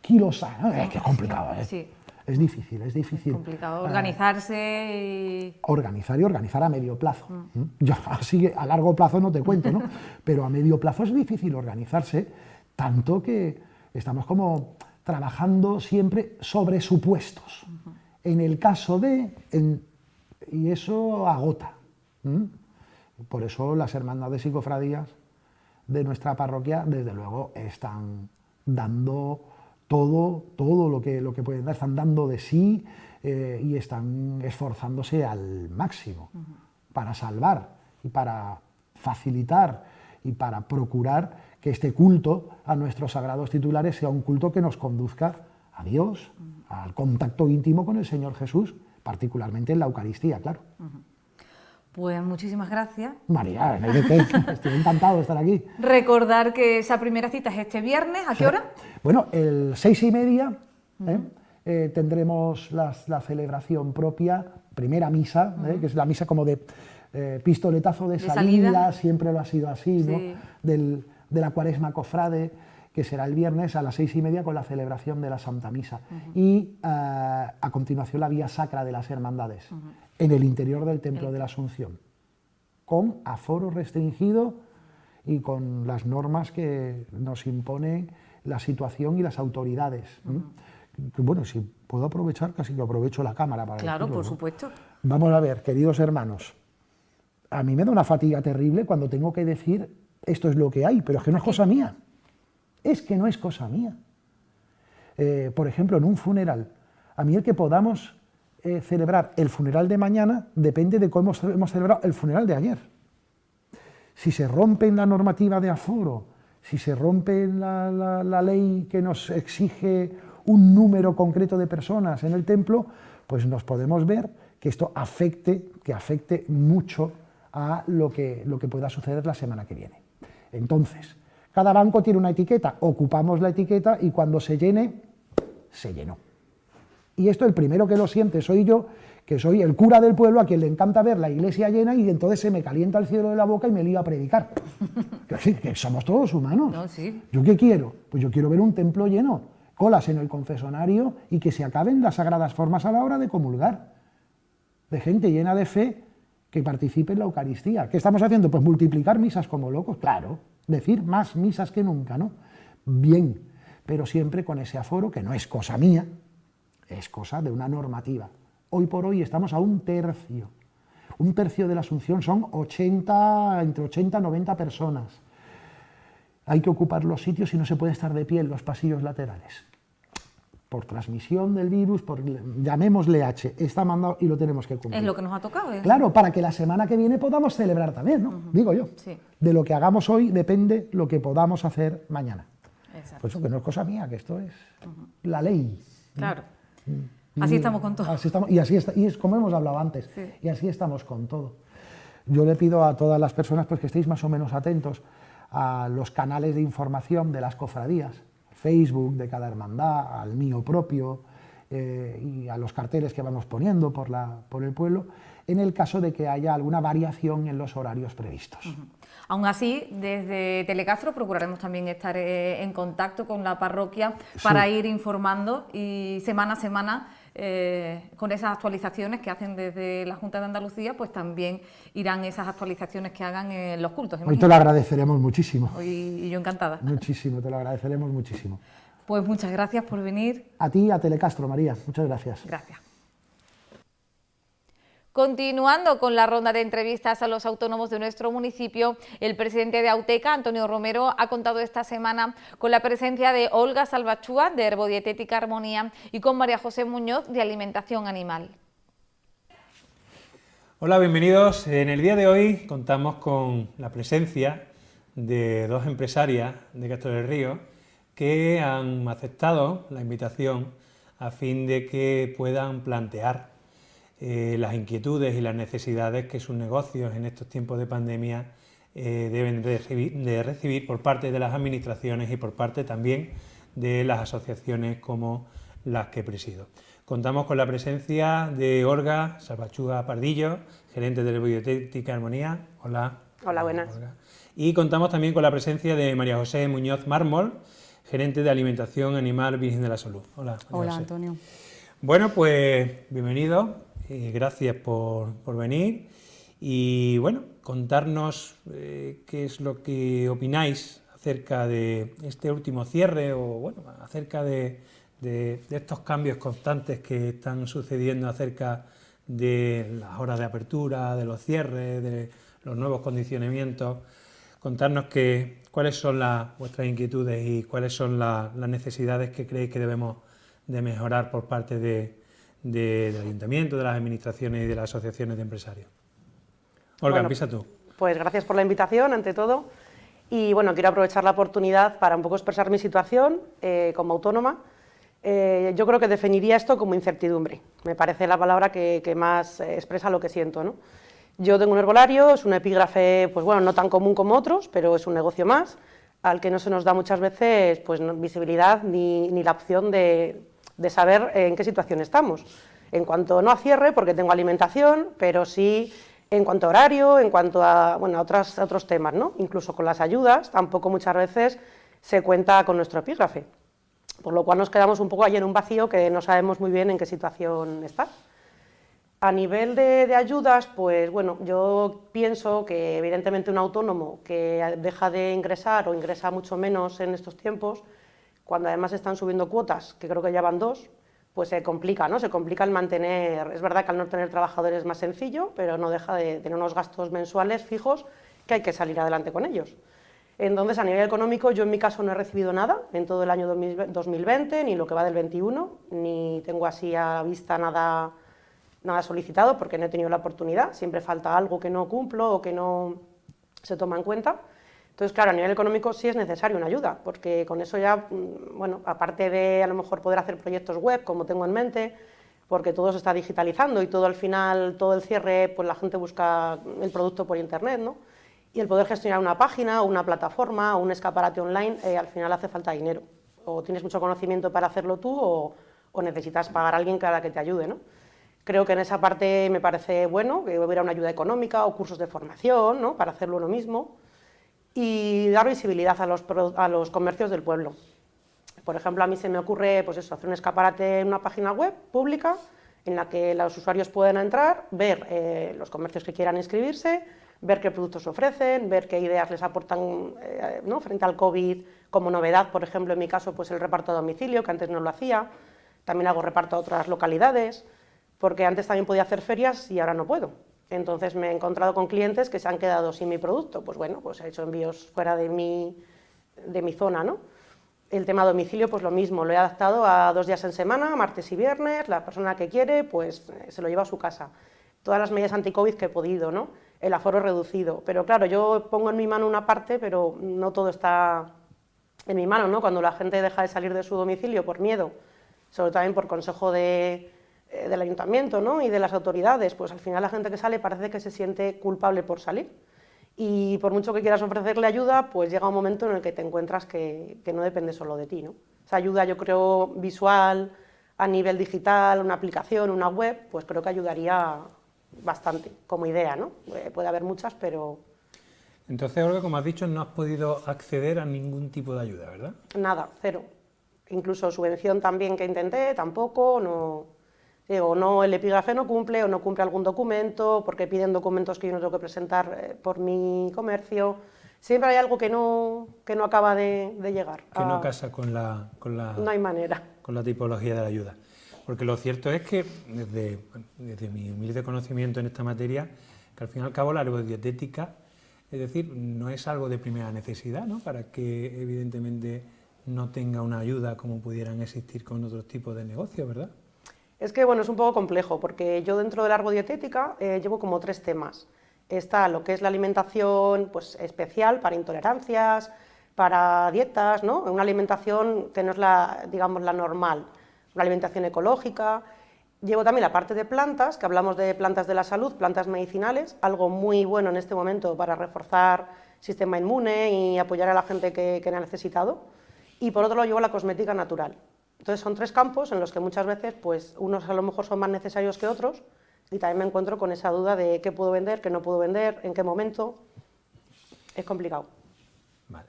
Es que es complicado, ¿eh? Sí. Es difícil. Es complicado organizarse Organizar y organizar a medio plazo. Ya, así a largo plazo no te cuento, ¿no? Pero a medio plazo es difícil organizarse, tanto que estamos como trabajando siempre sobre supuestos. En el caso y eso agota. Por eso las hermandades y cofradías de nuestra parroquia, desde luego, están dando todo lo que pueden dar, están dando de sí y están esforzándose al máximo para salvar y para facilitar y para procurar que este culto a nuestros sagrados titulares sea un culto que nos conduzca a Dios, al contacto íntimo con el Señor Jesús, particularmente en la Eucaristía, claro. Pues muchísimas gracias. María, estoy encantado de estar aquí. Recordar que esa primera cita es este viernes, ¿a qué hora? Bueno, el 6:30, tendremos la celebración propia, primera misa, que es la misa como de pistoletazo de salida, siempre lo ha sido así, ¿no? Sí. De la Cuaresma Cofrade, que será el viernes a las 6:30 con la celebración de la Santa Misa. Y a continuación la vía sacra de las hermandades, en el interior del Templo de la Asunción, con aforo restringido y con las normas que nos impone la situación y las autoridades. Bueno, si puedo aprovechar, casi que aprovecho la cámara para Claro, decirlo, por ¿no? supuesto. Vamos a ver, queridos hermanos, a mí me da una fatiga terrible cuando tengo que decir esto es lo que hay, pero es que no es cosa mía. Es que no es cosa mía. Por ejemplo, en un funeral, a mí el que podamos celebrar el funeral de mañana depende de cómo hemos celebrado el funeral de ayer. Si se rompe la normativa de aforo, si se rompe la ley que nos exige un número concreto de personas en el templo, pues nos podemos ver que esto afecte mucho a lo que pueda suceder la semana que viene. Entonces, cada banco tiene una etiqueta, ocupamos la etiqueta y cuando se llene, se llenó. Y esto el primero que lo siente soy yo, que soy el cura del pueblo a quien le encanta ver la iglesia llena y entonces se me calienta el cielo de la boca y me lío a predicar. Que somos todos humanos. No, sí. ¿Yo qué quiero? Pues yo quiero ver un templo lleno, colas en el confesonario y que se acaben las sagradas formas a la hora de comulgar. De gente llena de fe que participe en la Eucaristía. ¿Qué estamos haciendo? Pues multiplicar misas como locos, claro. Decir más misas que nunca, ¿no? Bien, pero siempre con ese aforo que no es cosa mía, es cosa de una normativa. Hoy por hoy estamos a un tercio. Un tercio de la Asunción son entre 80 y 90 personas. Hay que ocupar los sitios y no se puede estar de pie en los pasillos laterales. Por transmisión del virus, llamémosle H, está mandado y lo tenemos que cumplir. Es lo que nos ha tocado. Claro, para que la semana que viene podamos celebrar también, ¿no? Digo yo. Sí. De lo que hagamos hoy depende lo que podamos hacer mañana. Exacto. Por eso que no es cosa mía, que esto es la ley. Claro. Así estamos con todo. Así estamos, y es como hemos hablado antes, Sí. y así estamos con todo. Yo le pido a todas las personas pues, que estéis más o menos atentos a los canales de información de las cofradías, Facebook de cada hermandad, al mío propio, y a los carteles que vamos poniendo por el pueblo, en el caso de que haya alguna variación en los horarios previstos. Aún así, desde Telecastro procuraremos también estar en contacto con la parroquia para ir informando y semana a semana con esas actualizaciones que hacen desde la Junta de Andalucía, pues también irán esas actualizaciones que hagan en los cultos. Hoy te lo agradeceremos muchísimo. Y yo encantada. Muchísimo, te lo agradeceremos muchísimo. Pues muchas gracias por venir. A ti y a Telecastro, María, muchas gracias. Gracias. Continuando con la ronda de entrevistas a los autónomos de nuestro municipio, el presidente de Auteca, Antonio Romero, ha contado esta semana con la presencia de Olga Salvachúa, de Herbodietética Armonía, y con María José Muñoz, de Alimentación Animal. Hola, bienvenidos. En el día de hoy contamos con la presencia de dos empresarias de Castro del Río que han aceptado la invitación a fin de que puedan plantear las inquietudes y las necesidades que sus negocios en estos tiempos de pandemia deben de recibir por parte de las administraciones y por parte también de las asociaciones como las que presido. Contamos con la presencia de Olga Salvachúa Pardillo, gerente de Herbodietética Armonía. Hola. Hola, buenas. Olga. Y contamos también con la presencia de María José Muñoz Mármol, gerente de Alimentación Animal Virgen de la Salud. Hola. Hola, Antonio. Bueno, pues bienvenido. Gracias por venir y bueno, contarnos qué es lo que opináis acerca de este último cierre o bueno, acerca de estos cambios constantes que están sucediendo acerca de las horas de apertura, de los cierres, de los nuevos condicionamientos. Contarnos cuáles son vuestras inquietudes y cuáles son las necesidades que creéis que debemos de mejorar por parte del Ayuntamiento, de las administraciones y de las asociaciones de empresarios. Olga, Bueno, empieza tú. Pues gracias por la invitación, ante todo. Y bueno, quiero aprovechar la oportunidad para un poco expresar mi situación como autónoma. Yo creo que definiría esto como incertidumbre. Me parece la palabra que más expresa lo que siento, ¿no? Yo tengo un herbolario, es un epígrafe, pues bueno, no tan común como otros, pero es un negocio más, al que no se nos da muchas veces pues, visibilidad ni la opción de de saber en qué situación estamos. En cuanto no a cierre, porque tengo alimentación, pero sí en cuanto a horario, en cuanto a, bueno, a otros temas, ¿no? Incluso con las ayudas, tampoco muchas veces se cuenta con nuestro epígrafe, por lo cual nos quedamos un poco ahí en un vacío que no sabemos muy bien en qué situación está. A nivel de ayudas, pues bueno, yo pienso que evidentemente un autónomo que deja de ingresar o ingresa mucho menos en estos tiempos, cuando además están subiendo cuotas, que creo que ya van 2, pues se complica, ¿no? Se complica el mantener. Es verdad que al no tener trabajadores es más sencillo, pero no deja de tener unos gastos mensuales fijos que hay que salir adelante con ellos. Entonces, a nivel económico, yo en mi caso no he recibido nada en todo el año 2020, ni lo que va del 21, ni tengo así a vista nada solicitado, porque no he tenido la oportunidad. Siempre falta algo que no cumplo o que no se toma en cuenta. Entonces, claro, a nivel económico sí es necesario una ayuda, porque con eso ya, bueno, aparte de a lo mejor poder hacer proyectos web, como tengo en mente, porque todo se está digitalizando y todo al final, todo el cierre, pues la gente busca el producto por internet, ¿no? Y el poder gestionar una página o una plataforma o un escaparate online, al final hace falta dinero. O tienes mucho conocimiento para hacerlo tú o necesitas pagar a alguien para que te ayude, ¿no? Creo que en esa parte me parece bueno que hubiera una ayuda económica o cursos de formación, ¿no? Para hacerlo uno mismo y dar visibilidad a los comercios del pueblo. Por ejemplo, a mí se me ocurre pues eso, hacer un escaparate en una página web pública en la que los usuarios puedan entrar, ver los comercios que quieran inscribirse, ver qué productos ofrecen, ver qué ideas les aportan ¿no? frente al COVID como novedad. Por ejemplo, en mi caso, pues el reparto a domicilio, que antes no lo hacía. También hago reparto a otras localidades, porque antes también podía hacer ferias y ahora no puedo. Entonces me he encontrado con clientes que se han quedado sin mi producto. Pues bueno, pues he hecho envíos fuera de mi zona, ¿no? El tema domicilio, pues lo mismo, lo he adaptado a 2 días en semana, martes y viernes. La persona que quiere, pues se lo lleva a su casa. Todas las medidas anti-COVID que he podido, ¿no? El aforo reducido. Pero claro, yo pongo en mi mano una parte, pero no todo está en mi mano, ¿no? Cuando la gente deja de salir de su domicilio por miedo, sobre todo también por consejo del ayuntamiento, ¿no? Y de las autoridades, pues al final la gente que sale parece que se siente culpable por salir y por mucho que quieras ofrecerle ayuda, pues llega un momento en el que te encuentras que no depende solo de ti, ¿no? Esa ayuda, yo creo, visual, a nivel digital, una aplicación, una web, pues creo que ayudaría bastante como idea, ¿no? Puede haber muchas, pero... Entonces, Olga, como has dicho, no has podido acceder a ningún tipo de ayuda, ¿verdad? Nada, cero. Incluso subvención también que intenté, tampoco, no... O no, el epígrafe no cumple, o no cumple algún documento, porque piden documentos que yo no tengo que presentar por mi comercio. Siempre hay algo que no acaba de llegar. Que no casa con la no hay manera. Con la tipología de la ayuda. Porque lo cierto es que, desde mi humilde conocimiento en esta materia, que al fin y al cabo la herbodietética, es decir, no es algo de primera necesidad, ¿no? Para que evidentemente no tenga una ayuda como pudieran existir con otros tipos de negocios, ¿verdad? Es que, bueno, es un poco complejo, porque yo dentro de la herbodietética llevo como 3 temas. Está lo que es la alimentación pues, especial para intolerancias, para dietas, ¿no? Una alimentación que no es la, digamos, la normal, una alimentación ecológica. Llevo también la parte de plantas, que hablamos de plantas de la salud, plantas medicinales, algo muy bueno en este momento para reforzar el sistema inmune y apoyar a la gente que ha necesitado. Y por otro lado llevo la cosmética natural. Entonces son 3 campos en los que muchas veces pues, unos a lo mejor son más necesarios que otros y también me encuentro con esa duda de qué puedo vender, qué no puedo vender, en qué momento. Es complicado. Vale.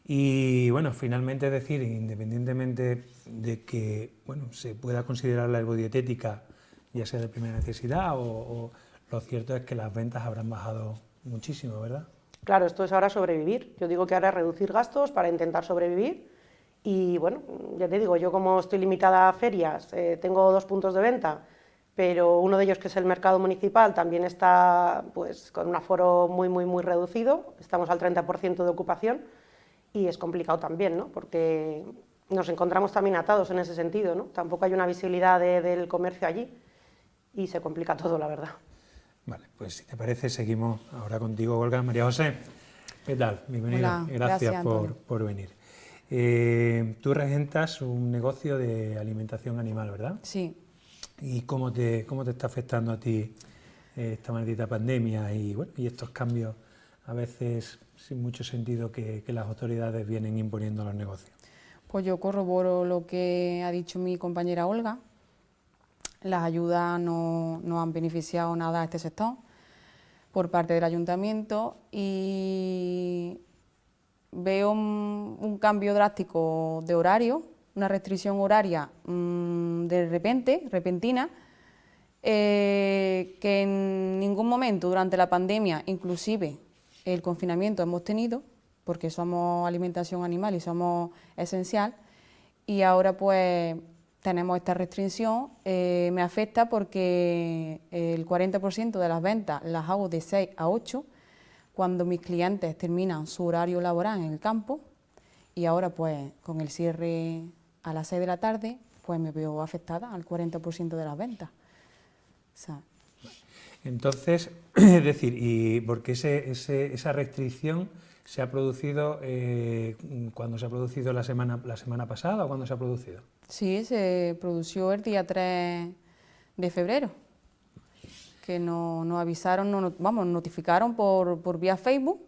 Y bueno, finalmente es decir, independientemente de que bueno, se pueda considerar la herbodietética ya sea de primera necesidad o lo cierto es que las ventas habrán bajado muchísimo, ¿verdad? Claro, esto es ahora sobrevivir. Yo digo que ahora es reducir gastos para intentar sobrevivir. Y bueno, ya te digo, yo como estoy limitada a ferias, tengo 2 puntos de venta, pero uno de ellos, que es el mercado municipal, también está pues, con un aforo muy reducido, estamos al 30% de ocupación y es complicado también, ¿no? Porque nos encontramos también atados en ese sentido, ¿no? Tampoco hay una visibilidad del comercio allí y se complica todo, la verdad. Vale, pues si te parece, seguimos ahora contigo, Olga. María José, ¿qué tal? Bienvenida. Hola, Gracias por venir. Tú regentas un negocio de alimentación animal, ¿verdad? Sí. ¿Y cómo te está afectando a ti esta maldita pandemia y estos cambios a veces sin mucho sentido que las autoridades vienen imponiendo a los negocios? Pues yo corroboro lo que ha dicho mi compañera Olga. Las ayudas no han beneficiado nada a este sector por parte del ayuntamiento y veo un cambio drástico de horario, una restricción horaria de repente, repentina, que en ningún momento durante la pandemia, inclusive el confinamiento, hemos tenido, porque somos alimentación animal y somos esencial, y ahora pues tenemos esta restricción. Me afecta porque el 40% de las ventas las hago de 6 a 8, cuando mis clientes terminan su horario laboral en el campo, y ahora pues con el cierre a las 6 de la tarde, pues me veo afectada al 40% de las ventas. O sea, entonces, es decir, ¿y por qué esa restricción se ha producido cuando se ha producido la semana pasada o cuándo se ha producido? Sí, se produjo el día 3 de febrero, que nos avisaron, nos notificaron por vía Facebook,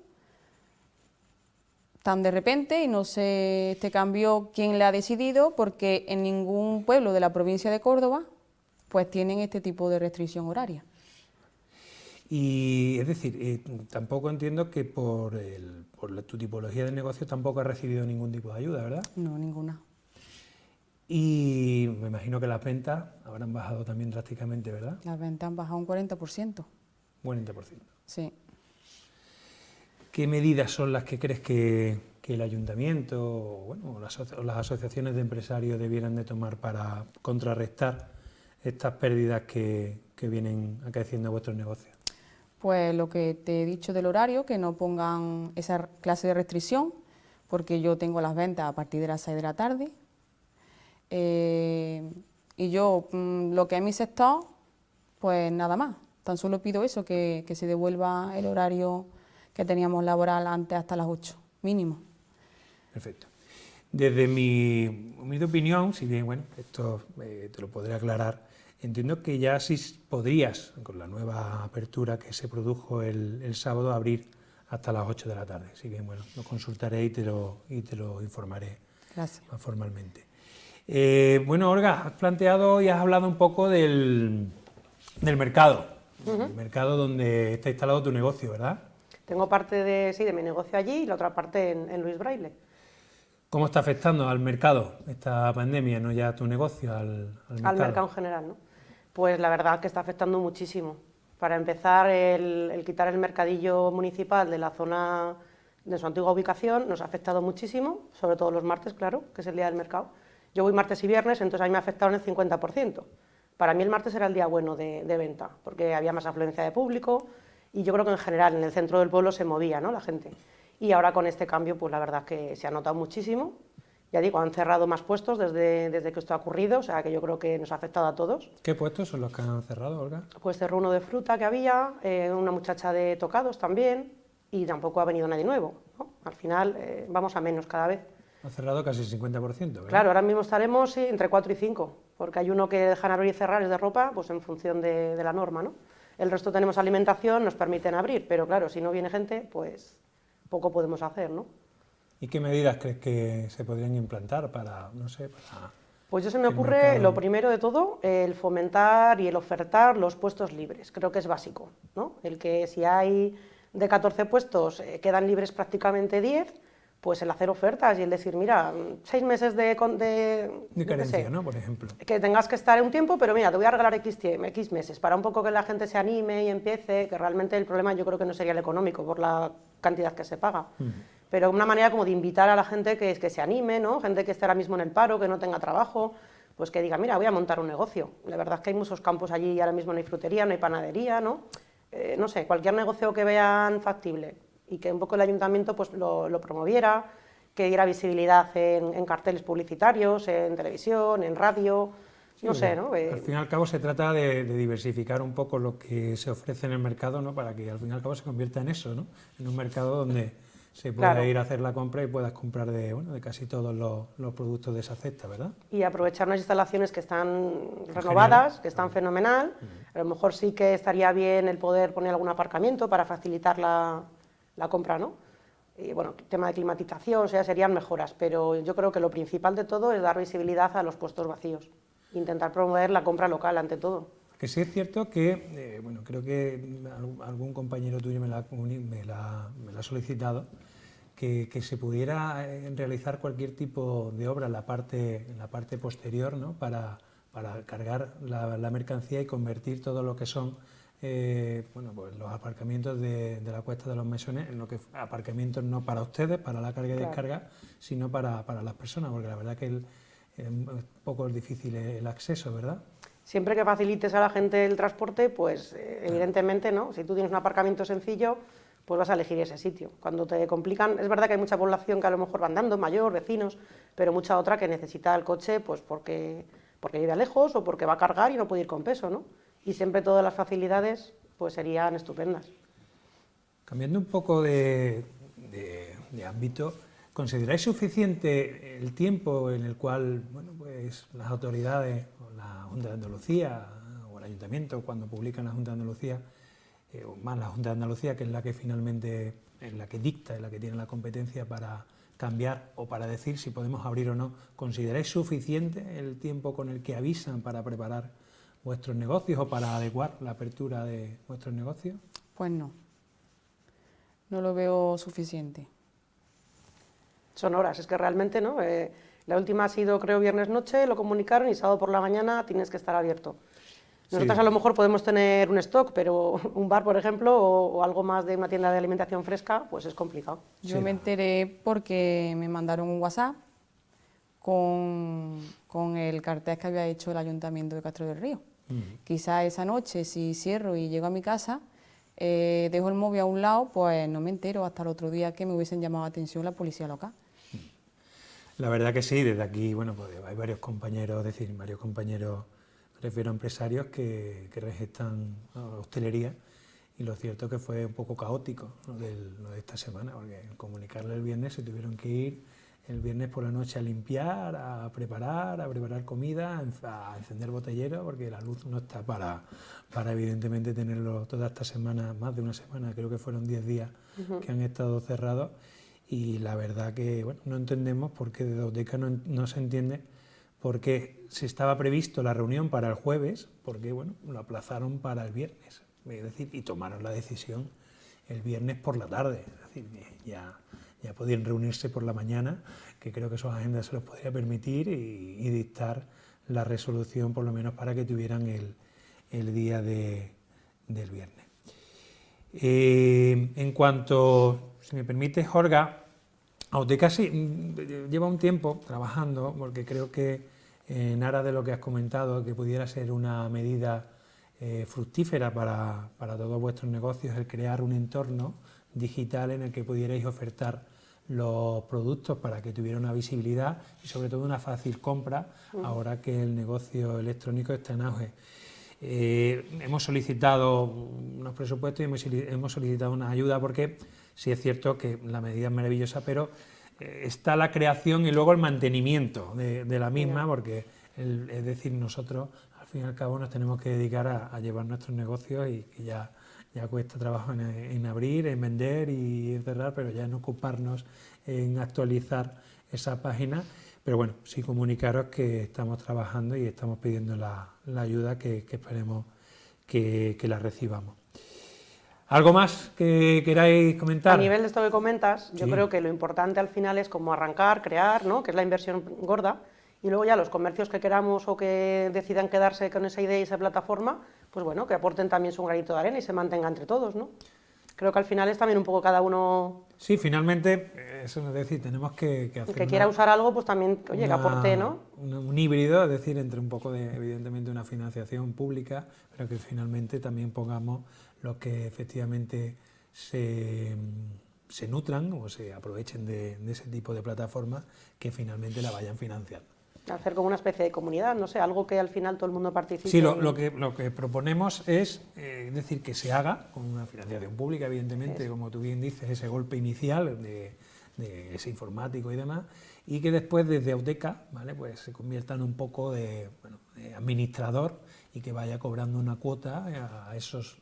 tan de repente, y no sé este cambio quién le ha decidido, porque en ningún pueblo de la provincia de Córdoba pues tienen este tipo de restricción horaria. Y es decir, tampoco entiendo que por tu tipología de negocio tampoco has recibido ningún tipo de ayuda, ¿verdad? No, ninguna. Y me imagino que las ventas habrán bajado también drásticamente, ¿verdad? Las ventas han bajado un 40%. Un 40%. Sí. ¿Qué medidas son las que crees que el ayuntamiento o las asociaciones de empresarios debieran de tomar para contrarrestar estas pérdidas que vienen acaeciendo a vuestros negocios? Pues lo que te he dicho del horario, que no pongan esa clase de restricción, porque yo tengo las ventas a partir de las 6 de la tarde. Y yo, lo que es mi sector, pues nada más. Tan solo pido eso, que se devuelva el horario que teníamos laboral antes hasta las 8, mínimo. Perfecto. Desde mi humilde opinión, si bien, bueno, esto te lo podré aclarar, entiendo que ya sí podrías, con la nueva apertura que se produjo el sábado, abrir hasta las 8 de la tarde. Así que, bueno, lo consultaré y te lo informaré. Gracias. Más formalmente. Bueno, Olga, has planteado y has hablado un poco del mercado, el mercado donde está instalado tu negocio, ¿verdad? Tengo parte de mi negocio allí y la otra parte en Luis Braille. ¿Cómo está afectando al mercado esta pandemia, no ya a tu negocio, al mercado? Al mercado en general, ¿no? Pues la verdad que está afectando muchísimo. Para empezar, el quitar el mercadillo municipal de la zona de su antigua ubicación nos ha afectado muchísimo, sobre todo los martes, claro, que es el día del mercado. Yo voy martes y viernes, entonces a mí me ha afectado en el 50%. Para mí el martes era el día bueno de venta, porque había más afluencia de público y yo creo que en general en el centro del pueblo se movía, ¿no?, la gente. Y ahora con este cambio, pues la verdad es que se ha notado muchísimo. Ya digo, han cerrado más puestos desde que esto ha ocurrido, o sea que yo creo que nos ha afectado a todos. ¿Qué puestos son los que han cerrado, Olga? Pues cerró uno de fruta que había, una muchacha de tocados también, y tampoco ha venido nadie nuevo, ¿no? Al final vamos a menos cada vez. Ha cerrado casi el 50%, ¿verdad? Claro, ahora mismo estaremos sí, entre 4 y 5, porque hay uno que dejan abrir y cerrar, es de ropa, pues en función de la norma, ¿no? El resto tenemos alimentación, nos permiten abrir, pero claro, si no viene gente, pues poco podemos hacer, ¿no? ¿Y qué medidas crees que se podrían implantar para, no sé, para...? Pues yo se me ocurre, lo primero de todo, el fomentar y el ofertar los puestos libres, creo que es básico, ¿no? El que si hay de 14 puestos, quedan libres prácticamente 10, pues el hacer ofertas y el decir, mira, 6 meses de carencia, ¿no?, por ejemplo. Que tengas que estar un tiempo, pero mira, te voy a regalar X meses, para un poco que la gente se anime y empiece, que realmente el problema yo creo que no sería el económico, por la cantidad que se paga. Pero una manera como de invitar a la gente que se anime, ¿no? Gente que esté ahora mismo en el paro, que no tenga trabajo, pues que diga, mira, voy a montar un negocio. La verdad es que hay muchos campos allí y ahora mismo no hay frutería, no hay panadería, ¿no? No sé, cualquier negocio que vean factible y que un poco el ayuntamiento pues lo promoviera, que diera visibilidad en carteles publicitarios, en televisión, en radio, sí, no sé, ¿no? Al fin y al cabo se trata de diversificar un poco lo que se ofrece en el mercado, ¿no?, para que al fin y al cabo se convierta en eso, ¿no?, en un mercado donde se pueda ir a hacer la compra y puedas comprar de casi todos los productos de esa cesta, ¿verdad? Y aprovechar unas instalaciones que están renovadas, que están fenomenal. A lo mejor sí que estaría bien el poder poner algún aparcamiento para facilitar la compra, ¿no? bueno, tema de climatización, o sea, serían mejoras, pero yo creo que lo principal de todo es dar visibilidad a los puestos vacíos, intentar promover la compra local ante todo. Que sí es cierto que, bueno, creo que algún compañero tuyo me la ha solicitado, que se pudiera realizar cualquier tipo de obra en la parte posterior, ¿no? para cargar la mercancía y convertir todo lo que son bueno, pues los aparcamientos de la Cuesta de los Mesones en lo que aparcamientos no para ustedes, para la carga y descarga, sino para las personas, porque la verdad que es un poco difícil el acceso, ¿verdad? Siempre que facilites a la gente el transporte, pues evidentemente, ¿no? Si tú tienes un aparcamiento sencillo, pues vas a elegir ese sitio. Cuando te complican, es verdad que hay mucha población que a lo mejor va andando, mayor, vecinos, pero mucha otra que necesita el coche pues porque vive lejos o porque va a cargar y no puede ir con peso, ¿no? Y siempre todas las facilidades pues serían estupendas. Cambiando un poco de ámbito, ¿consideráis suficiente el tiempo en el cual, bueno, pues las autoridades, o la Junta de Andalucía o el Ayuntamiento, cuando publican la Junta de Andalucía, o más la Junta de Andalucía, que es la que finalmente, es la que dicta, es la que tiene la competencia para cambiar o para decir si podemos abrir o no, ¿consideráis suficiente el tiempo con el que avisan para preparar vuestros negocios o para adecuar la apertura de vuestros negocios? Pues no lo veo suficiente. Son horas, es que realmente, ¿no? La última ha sido, creo, viernes noche, lo comunicaron y sábado por la mañana tienes que estar abierto. Nosotros a lo mejor podemos tener un stock, pero un bar, por ejemplo, o algo más de una tienda de alimentación fresca, pues es complicado. Yo me enteré porque me mandaron un WhatsApp con el cartel que había hecho el Ayuntamiento de Castro del Río. Quizá esa noche, si cierro y llego a mi casa, dejo el móvil a un lado, pues no me entero hasta el otro día que me hubiesen llamado la atención la policía local. La verdad que sí, desde aquí, bueno, pues hay varios compañeros, prefiero empresarios que gestan hostelería, y lo cierto que fue un poco caótico lo de esta semana, porque al comunicarle el viernes se tuvieron que ir el viernes por la noche a limpiar, a preparar comida, a encender botelleros, porque la luz no está para evidentemente tenerlo toda esta semana, más de una semana, creo que fueron 10 días que han estado cerrados, y la verdad que, bueno, no entendemos por qué desde Auteca no se entiende por qué se estaba previsto la reunión para el jueves, porque, bueno, lo aplazaron para el viernes, es decir, y tomaron la decisión el viernes por la tarde, es decir, ya podían reunirse por la mañana, que creo que sus agendas se los podría permitir, y dictar la resolución por lo menos para que tuvieran el día del viernes. En cuanto, si me permite, Jorge, Auteca sí lleva un tiempo trabajando, porque creo que en aras de lo que has comentado, que pudiera ser una medida fructífera para todos vuestros negocios, el crear un entorno digital en el que pudierais ofertar los productos para que tuviera una visibilidad y sobre todo una fácil compra, ahora que el negocio electrónico está en auge. Hemos solicitado unos presupuestos y hemos solicitado una ayuda, porque sí es cierto que la medida es maravillosa, pero está la creación y luego el mantenimiento de la misma, porque es decir, nosotros al fin y al cabo nos tenemos que dedicar a llevar nuestros negocios, y que ya cuesta trabajo en abrir, en vender y en cerrar, pero ya en ocuparnos en actualizar esa página. Pero bueno, sí comunicaros que estamos trabajando y estamos pidiendo la ayuda, que esperemos que la recibamos. ¿Algo más que queráis comentar? A nivel de esto que comentas, yo creo que lo importante al final es como arrancar, crear, ¿no? Que es la inversión gorda, y luego ya los comercios que queramos o que decidan quedarse con esa idea y esa plataforma, pues bueno, que aporten también su granito de arena y se mantenga entre todos, ¿no? Creo que al final es también un poco cada uno... Sí, finalmente, eso es decir, tenemos que hacer... El que quiera usar algo, pues también, oye, que aporte, ¿no? Un híbrido, es decir, entre un poco de, evidentemente, una financiación pública, pero que finalmente también pongamos los que efectivamente se nutran o se aprovechen de ese tipo de plataformas, que finalmente la vayan financiando. Hacer como una especie de comunidad, no sé, algo que al final todo el mundo participe. Sí, lo que proponemos es decir, que se haga con una financiación pública, evidentemente, como tú bien dices, ese golpe inicial de ese informático y demás, y que después desde Auteca, ¿vale?, pues se conviertan un poco de, bueno, administrador y que vaya cobrando una cuota a esos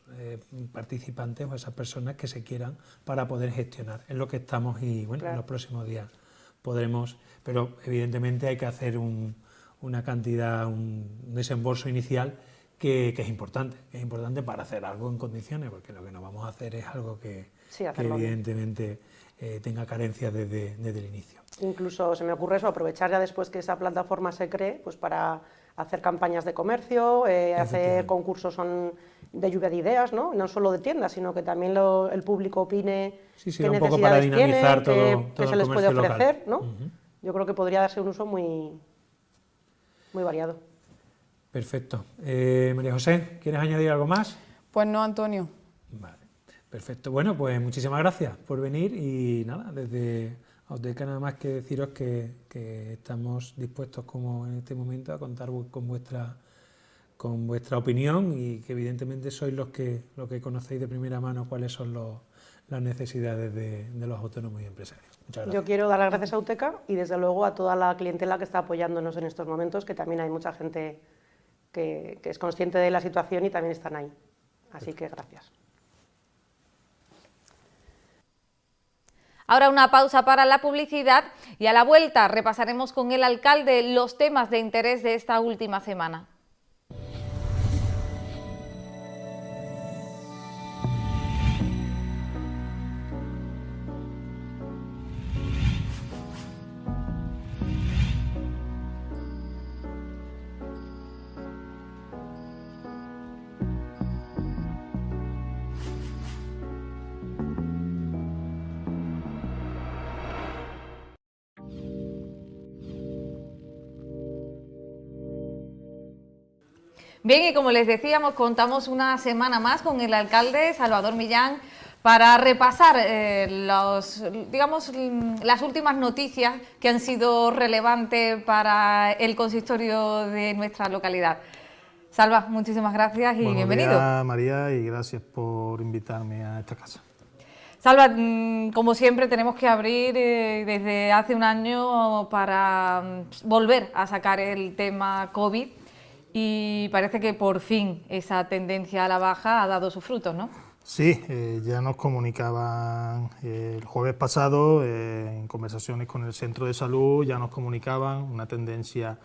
participantes o a esas personas que se quieran para poder gestionar. Es lo que estamos y bueno, en los próximos días podremos, pero evidentemente hay que hacer una cantidad, un desembolso inicial que es importante para hacer algo en condiciones, porque lo que no vamos a hacer es algo que evidentemente tenga carencias desde el inicio. Incluso se me ocurre eso, aprovechar ya después que esa plataforma se cree, pues para hacer campañas de comercio, hacer concursos de lluvia de ideas, no solo de tiendas, sino que también el público opine qué un poco para dinamizar tienen, todo qué se les puede ofrecer, local. ¿no? Yo creo que podría darse un uso muy variado. Perfecto. María José, ¿quieres añadir algo más? Pues no, Antonio. Vale, perfecto. Bueno, pues muchísimas gracias por venir y nada, desde Auteca nada más que deciros que estamos dispuestos como en este momento a contar con vuestra opinión y que evidentemente sois los que conocéis de primera mano cuáles son las necesidades de los autónomos y empresarios. Muchas gracias. Yo quiero dar las gracias a Auteca y desde luego a toda la clientela que está apoyándonos en estos momentos, que también hay mucha gente que es consciente de la situación y también están ahí. Así que gracias. Ahora una pausa para la publicidad y a la vuelta repasaremos con el alcalde los temas de interés de esta última semana. Bien, y como les decíamos, contamos una semana más con el alcalde Salvador Millán para repasar las últimas noticias que han sido relevantes para el consistorio de nuestra localidad. Salva, muchísimas gracias y bienvenido. Buenos días, María, y gracias por invitarme a esta casa. Salva, como siempre tenemos que abrir desde hace un año para volver a sacar el tema COVID. Y parece que por fin esa tendencia a la baja ha dado sus frutos, ¿no? Sí, ya nos comunicaban el jueves pasado, en conversaciones con el Centro de Salud, ya nos comunicaban una tendencia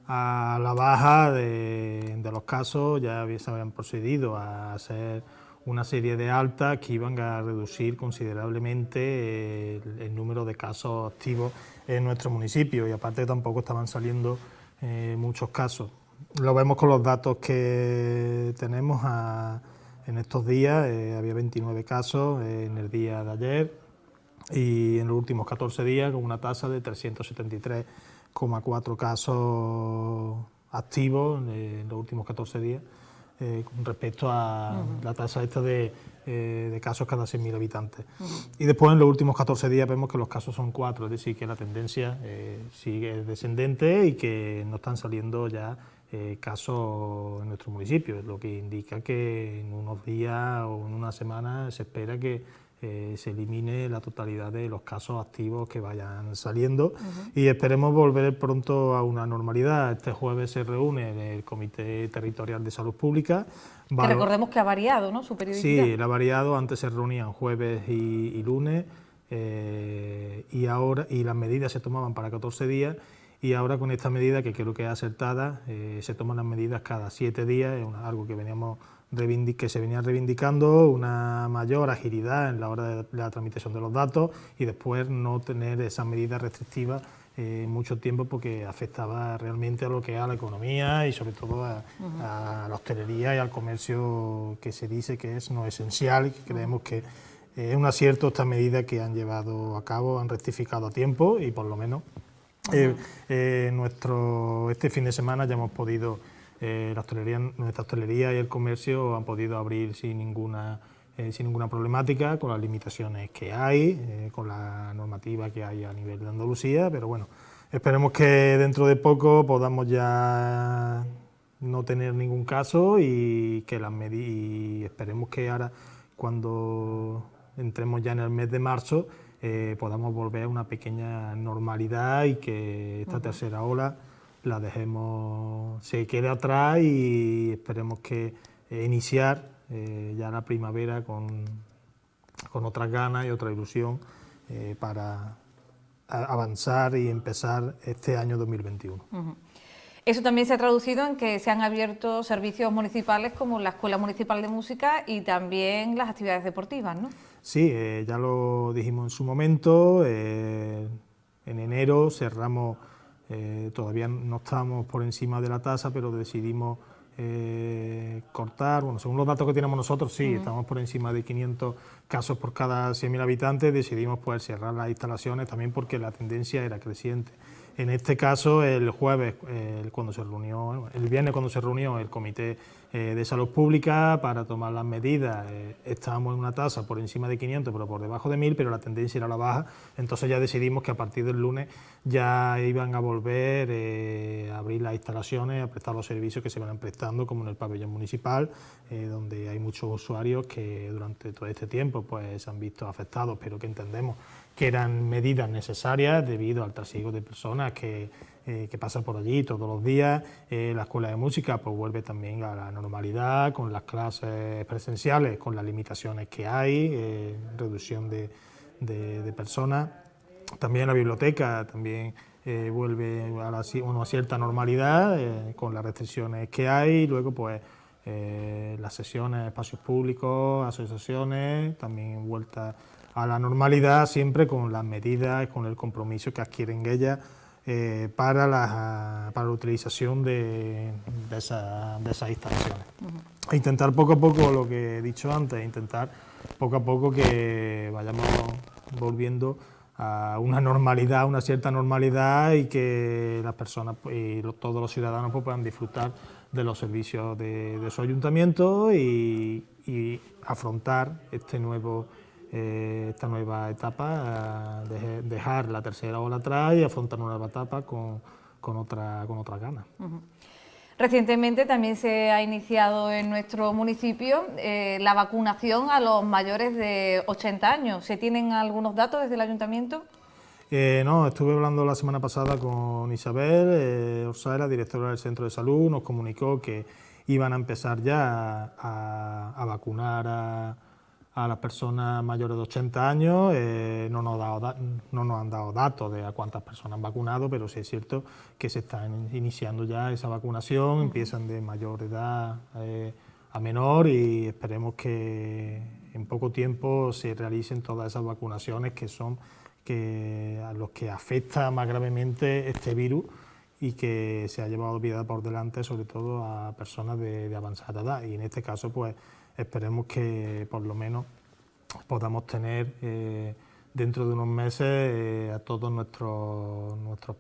a la baja de los casos, ya se habían procedido a hacer una serie de altas que iban a reducir considerablemente el número de casos activos en nuestro municipio y aparte tampoco estaban saliendo muchos casos. Lo vemos con los datos que tenemos en estos días, había 29 casos en el día de ayer y en los últimos 14 días con una tasa de 373,4 casos activos en los últimos 14 días con respecto a la tasa esta de casos cada 100.000 habitantes. Y después en los últimos 14 días vemos que los casos son 4, es decir, que la tendencia sigue descendente y que no están saliendo ya casos en nuestro municipio, lo que indica que en unos días o en una semana se espera que se elimine la totalidad de los casos activos que vayan saliendo y esperemos volver pronto a una normalidad. Este jueves se reúne el Comité Territorial de Salud Pública. Que recordemos que ha variado, ¿no?, su periodicidad. Sí, ha variado, antes se reunían jueves y lunes y las medidas se tomaban para 14 días. Y ahora con esta medida, que creo que es acertada, se toman las medidas cada 7 días, es algo que se venía reivindicando, una mayor agilidad en la hora de la tramitación de los datos y después no tener esas medidas restrictivas mucho tiempo porque afectaba realmente a lo que es a la economía y sobre todo a la hostelería y al comercio que se dice que es no esencial y que creemos que es un acierto esta medida que han llevado a cabo, han rectificado a tiempo y por lo menos este fin de semana ya hemos podido, nuestra hostelería y el comercio han podido abrir sin ninguna problemática, con las limitaciones que hay, con la normativa que hay a nivel de Andalucía, pero bueno, esperemos que dentro de poco podamos ya no tener ningún caso y esperemos que ahora, cuando entremos ya en el mes de marzo, podamos volver a una pequeña normalidad y que esta tercera ola la dejemos, se quede atrás y esperemos que iniciar ya la primavera con otras ganas y otra ilusión para avanzar y empezar este año 2021. Eso también se ha traducido en que se han abierto servicios municipales como la Escuela Municipal de Música y también las actividades deportivas, ¿no? Sí, ya lo dijimos en su momento, en enero cerramos, todavía no estábamos por encima de la tasa, pero decidimos cortar, bueno, según los datos que tenemos nosotros, sí, estamos por encima de 500 casos por cada 100.000 habitantes, decidimos pues cerrar las instalaciones también porque la tendencia era creciente. En este caso, el jueves, el viernes cuando se reunió el Comité de Salud Pública para tomar las medidas, estábamos en una tasa por encima de 500, pero por debajo de 1.000, pero la tendencia era a la baja, entonces ya decidimos que a partir del lunes ya iban a volver a abrir las instalaciones, a prestar los servicios que se van prestando, como en el pabellón municipal, donde hay muchos usuarios que durante todo este tiempo pues, se han visto afectados, pero que entendemos que eran medidas necesarias debido al trasiego de personas que pasan por allí todos los días. La escuela de música pues vuelve también a la normalidad con las clases presenciales, con las limitaciones que hay, reducción de personas. También la biblioteca también vuelve a una cierta normalidad con las restricciones que hay. Luego pues las sesiones, espacios públicos, asociaciones, también vuelta a la normalidad, siempre con las medidas, con el compromiso que adquieren ellas para la utilización de esas instalaciones. E intentar poco a poco, lo que he dicho antes, intentar poco a poco que vayamos volviendo a una normalidad, una cierta normalidad, y que las personas y todos los ciudadanos pues, puedan disfrutar de los servicios de su ayuntamiento y afrontar esta nueva etapa, dejar la tercera ola atrás y afrontar una nueva etapa con otra ganas. Recientemente también se ha iniciado en nuestro municipio la vacunación a los mayores de 80 años. ¿Se tienen algunos datos desde el ayuntamiento? No, estuve hablando la semana pasada con Isabel Orsay, directora del centro de salud, nos comunicó que iban a empezar ya a vacunar a las personas mayores de 80 años. No nos han dado datos de a cuántas personas han vacunado, pero sí es cierto que se está iniciando ya esa vacunación, empiezan de mayor edad a menor, y esperemos que en poco tiempo se realicen todas esas vacunaciones a los que afecta más gravemente este virus y que se ha llevado vida por delante, sobre todo a personas de avanzada edad. Y en este caso, pues esperemos que por lo menos podamos tener dentro de unos meses a todos nuestras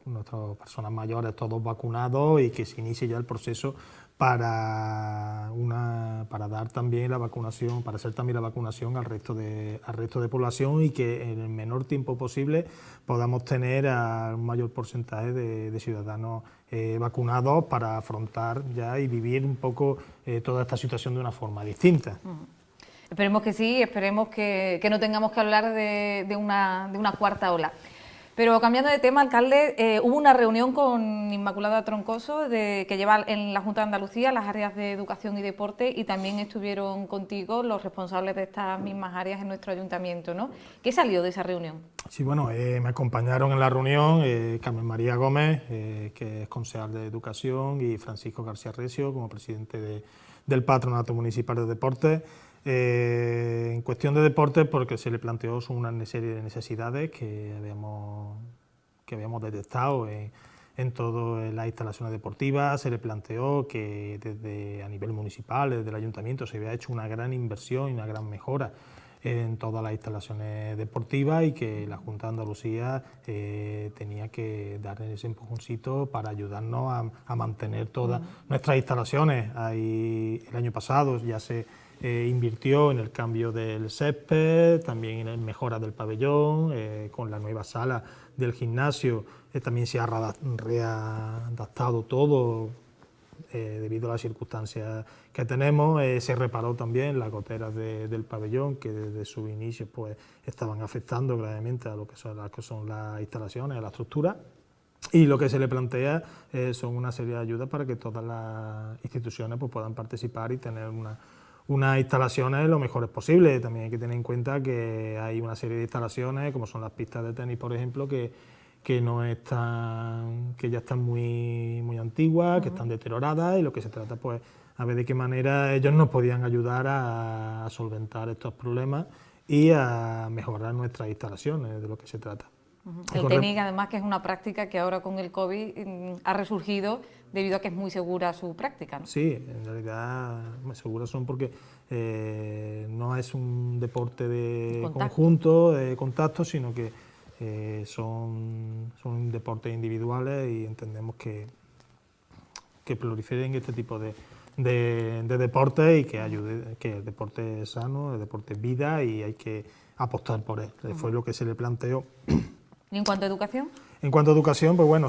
personas mayores, todos vacunados, y que se inicie ya el proceso para dar también la vacunación, para hacer también la vacunación al resto de población, y que en el menor tiempo posible podamos tener a un mayor porcentaje de ciudadanos vacunados para afrontar ya y vivir un poco toda esta situación de una forma distinta. Esperemos que sí, esperemos que no tengamos que hablar de una cuarta ola. Pero cambiando de tema, alcalde, hubo una reunión con Inmaculada Troncoso, que lleva en la Junta de Andalucía las áreas de educación y deporte, y también estuvieron contigo los responsables de estas mismas áreas en nuestro ayuntamiento, ¿no? ¿Qué salió de esa reunión? Sí, bueno, me acompañaron en la reunión Carmen María Gómez, que es concejal de Educación, y Francisco García Recio, como presidente del Patronato Municipal de Deportes. En cuestión de deportes, porque se le planteó una serie de necesidades que habíamos detectado en todas las instalaciones deportivas. Se le planteó que desde a nivel municipal, desde el ayuntamiento, se había hecho una gran inversión y una gran mejora en todas las instalaciones deportivas, y que la Junta de Andalucía tenía que dar ese empujoncito para ayudarnos a mantener todas nuestras instalaciones. El año pasado ya se invirtió en el cambio del césped, también en mejora del pabellón, con la nueva sala del gimnasio también se ha readaptado todo debido a las circunstancias que tenemos. Se reparó también las goteras del pabellón, que desde su inicio pues estaban afectando gravemente a lo que son las instalaciones, a la estructura. Y lo que se le plantea son una serie de ayudas para que todas las instituciones pues, puedan participar y tener unas instalaciones lo mejores posible. También hay que tener en cuenta que hay una serie de instalaciones, como son las pistas de tenis, por ejemplo, que ya están muy antiguas, que están deterioradas, y lo que se trata, pues, a ver de qué manera ellos nos podían ayudar a solventar estos problemas y a mejorar nuestras instalaciones, de lo que se trata. El tenis, además, que es una práctica que ahora con el COVID ha resurgido debido a que es muy segura su práctica, ¿no? Sí, en realidad muy seguras son porque no es un deporte de conjunto, de contacto, sino que son deportes individuales, y entendemos que proliferen este tipo de deportes y que ayude, que el deporte es sano, el deporte es vida y hay que apostar por él. Fue lo que se le planteó. ¿Y en cuanto a educación? En cuanto a educación, pues bueno,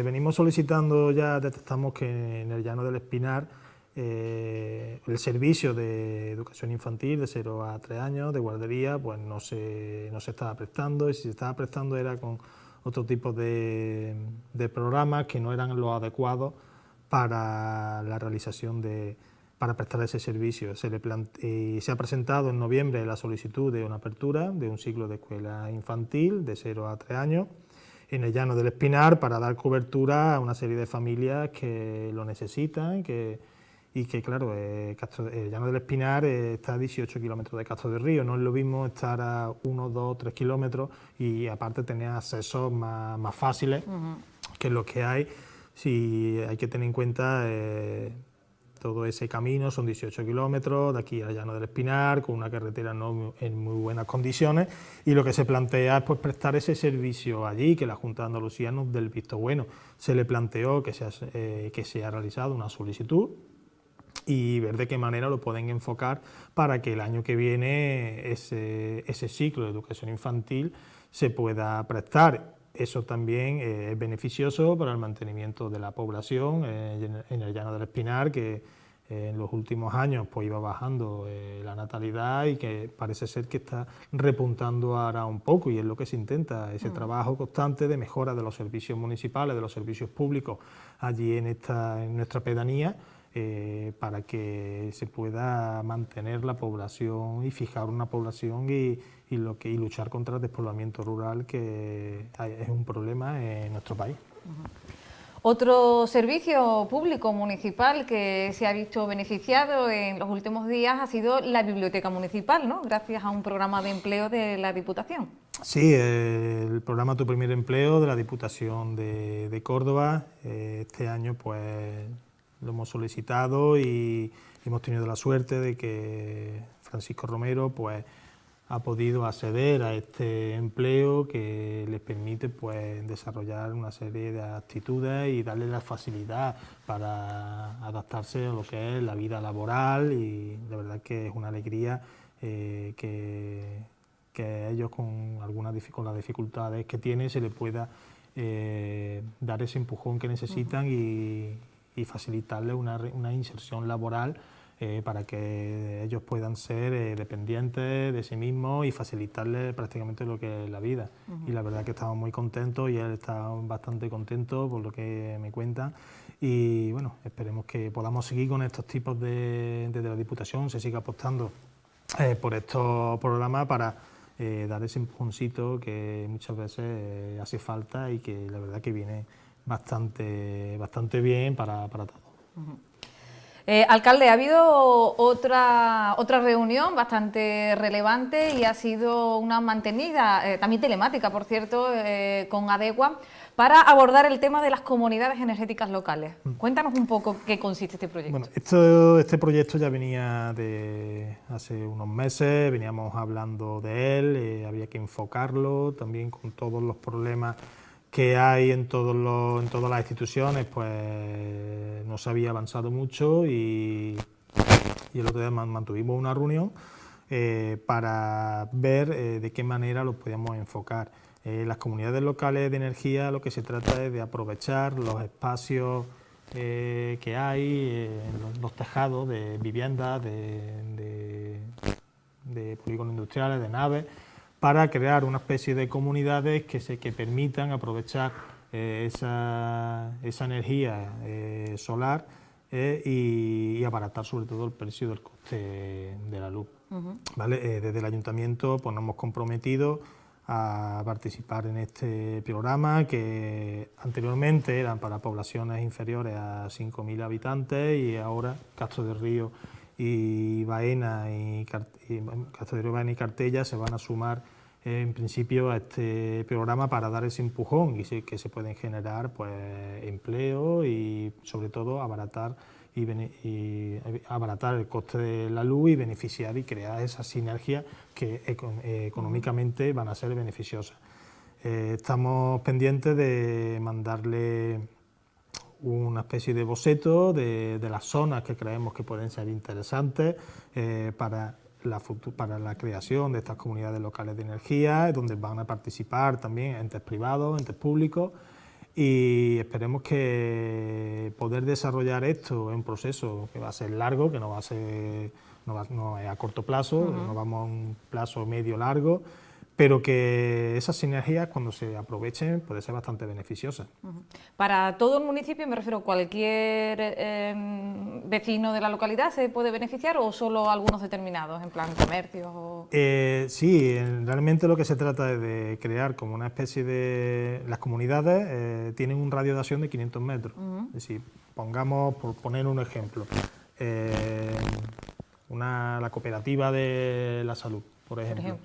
venimos solicitando, ya detectamos que en el Llano del Espinar el servicio de educación infantil de 0 a 3 años, de guardería, pues no se estaba prestando, y si se estaba prestando era con otro tipo de programas que no eran los adecuados para la realización para prestar ese servicio. Se ha presentado en noviembre la solicitud de una apertura de un ciclo de escuela infantil de 0 a 3 años en el Llano del Espinar, para dar cobertura a una serie de familias que lo necesitan y que claro, el Llano del Espinar está a 18 kilómetros de Castro del Río. No es lo mismo estar a 1, 2, 3 kilómetros y aparte tener accesos más fáciles que los que hay. Sí, hay que tener en cuenta todo ese camino, son 18 kilómetros de aquí al Llano del Espinar, con una carretera no en muy buenas condiciones, y lo que se plantea es pues, prestar ese servicio allí, que la Junta de Andalucía nos dé el visto bueno. Se le planteó que se ha realizado una solicitud y ver de qué manera lo pueden enfocar para que el año que viene ese ciclo de educación infantil se pueda prestar. Eso también es beneficioso para el mantenimiento de la población en el Llano del Espinar, que en los últimos años pues, iba bajando la natalidad y que parece ser que está repuntando ahora un poco, y es lo que se intenta, ese trabajo constante de mejora de los servicios municipales, de los servicios públicos allí en nuestra pedanía, para que se pueda mantener la población y fijar una población y luchar contra el despoblamiento rural, que es un problema en nuestro país. Otro servicio público municipal que se ha visto beneficiado en los últimos días ha sido la biblioteca municipal, ¿no? Gracias a un programa de empleo de la Diputación. Sí, el programa Tu Primer Empleo de la Diputación de Córdoba, este año pues lo hemos solicitado y hemos tenido la suerte de que Francisco Romero pues ha podido acceder a este empleo que les permite pues desarrollar una serie de actitudes y darle la facilidad para adaptarse a lo que es la vida laboral, y de verdad que es una alegría que ellos con las dificultades que tienen se les pueda dar ese empujón que necesitan y facilitarles una inserción laboral para que ellos puedan ser dependientes de sí mismos y facilitarles prácticamente lo que es la vida. Y la verdad que estamos muy contentos y él está bastante contento por lo que me cuentan. Y bueno, esperemos que podamos seguir con estos tipos desde la Diputación, se siga apostando por estos programas para dar ese empujoncito que muchas veces hace falta y que la verdad que viene bastante bien para todos. Alcalde, ha habido otra reunión bastante relevante y ha sido una mantenida, también telemática, por cierto, con ADECUA, para abordar el tema de las comunidades energéticas locales. Cuéntanos un poco qué consiste este proyecto. Bueno, este proyecto ya venía de hace unos meses, veníamos hablando de él, había que enfocarlo también con todos los problemas que hay en todas las instituciones, pues no se había avanzado mucho y el otro día mantuvimos una reunión para ver de qué manera lo podíamos enfocar. Las comunidades locales de energía, lo que se trata es de aprovechar los espacios que hay, los tejados de viviendas, de polígonos industriales, de naves, para crear una especie de comunidades que permitan aprovechar esa energía solar y abaratar sobre todo el precio del coste de la luz. ¿Vale? Desde el Ayuntamiento pues, nos hemos comprometido a participar en este programa que anteriormente eran para poblaciones inferiores a 5.000 habitantes y ahora Castro del Río y Baena y Cartella se van a sumar en principio a este programa para dar ese empujón y que se pueden generar pues, empleo y sobre todo abaratar el coste de la luz y beneficiar y crear esas sinergias que económicamente van a ser beneficiosas. Estamos pendientes de mandarle una especie de boceto de las zonas que creemos que pueden ser interesantes para la creación de estas comunidades locales de energía, donde van a participar también entes privados, entes públicos, y esperemos que poder desarrollar esto en un proceso que va a ser largo, que no es a corto plazo, no vamos a un plazo medio largo, pero que esas sinergias cuando se aprovechen pueden ser bastante beneficiosas. Para todo el municipio, me refiero, ¿cualquier vecino de la localidad se puede beneficiar o solo algunos determinados, en plan comercios? Sí, realmente lo que se trata es de crear como una especie de... Las comunidades tienen un radio de acción de 500 metros. Es decir, pongamos, por poner un ejemplo, la cooperativa de la salud, por ejemplo.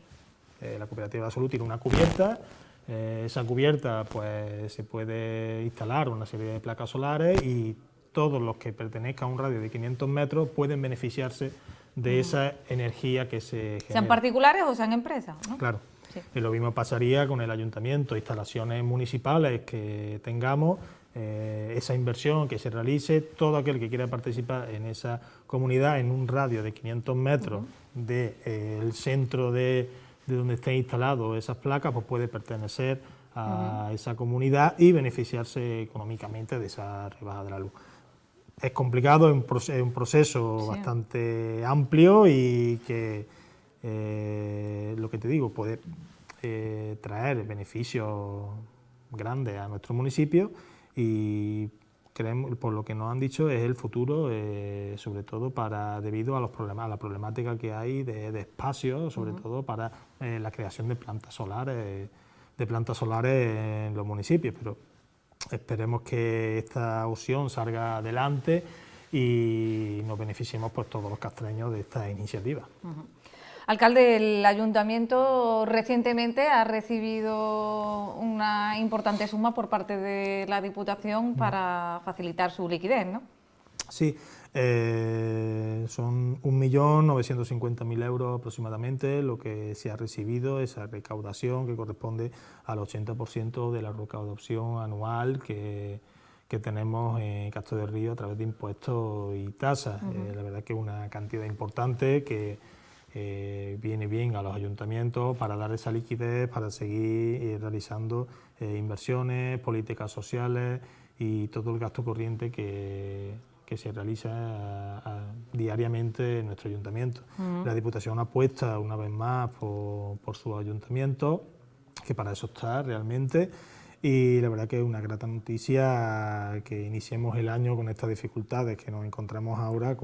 La cooperativa de la salud tiene una cubierta, esa cubierta pues se puede instalar una serie de placas solares y todos los que pertenezcan a un radio de 500 metros pueden beneficiarse de esa energía que se genera. ¿Sean particulares o sean empresas? ¿No? Claro. Sí. Y lo mismo pasaría con el ayuntamiento, instalaciones municipales que tengamos, esa inversión que se realice, todo aquel que quiera participar en esa comunidad en un radio de 500 metros del centro de donde estén instaladas esas placas, pues puede pertenecer a esa comunidad y beneficiarse económicamente de esa rebaja de la luz. Es complicado, es un proceso bastante amplio y que, lo que te digo, puede traer beneficios grandes a nuestro municipio y creemos, por lo que nos han dicho, es el futuro, sobre todo debido a la problemática que hay de espacio, sobre todo para la creación de plantas solares en los municipios. Pero esperemos que esta opción salga adelante y nos beneficiemos pues, todos los castreños de esta iniciativa. Alcalde, el Ayuntamiento recientemente ha recibido una importante suma por parte de la Diputación para facilitar su liquidez, ¿no? Sí, son 1.950.000 euros aproximadamente lo que se ha recibido, esa recaudación que corresponde al 80% de la recaudación anual que tenemos en Castro del Río a través de impuestos y tasas. La verdad que es una cantidad importante que viene bien a los ayuntamientos para dar esa liquidez, para seguir realizando inversiones, políticas sociales y todo el gasto corriente que se realiza diariamente en nuestro ayuntamiento. La Diputación apuesta una vez más por su ayuntamiento, que para eso está realmente, y la verdad que es una grata noticia que iniciemos el año con estas dificultades que nos encontramos ahora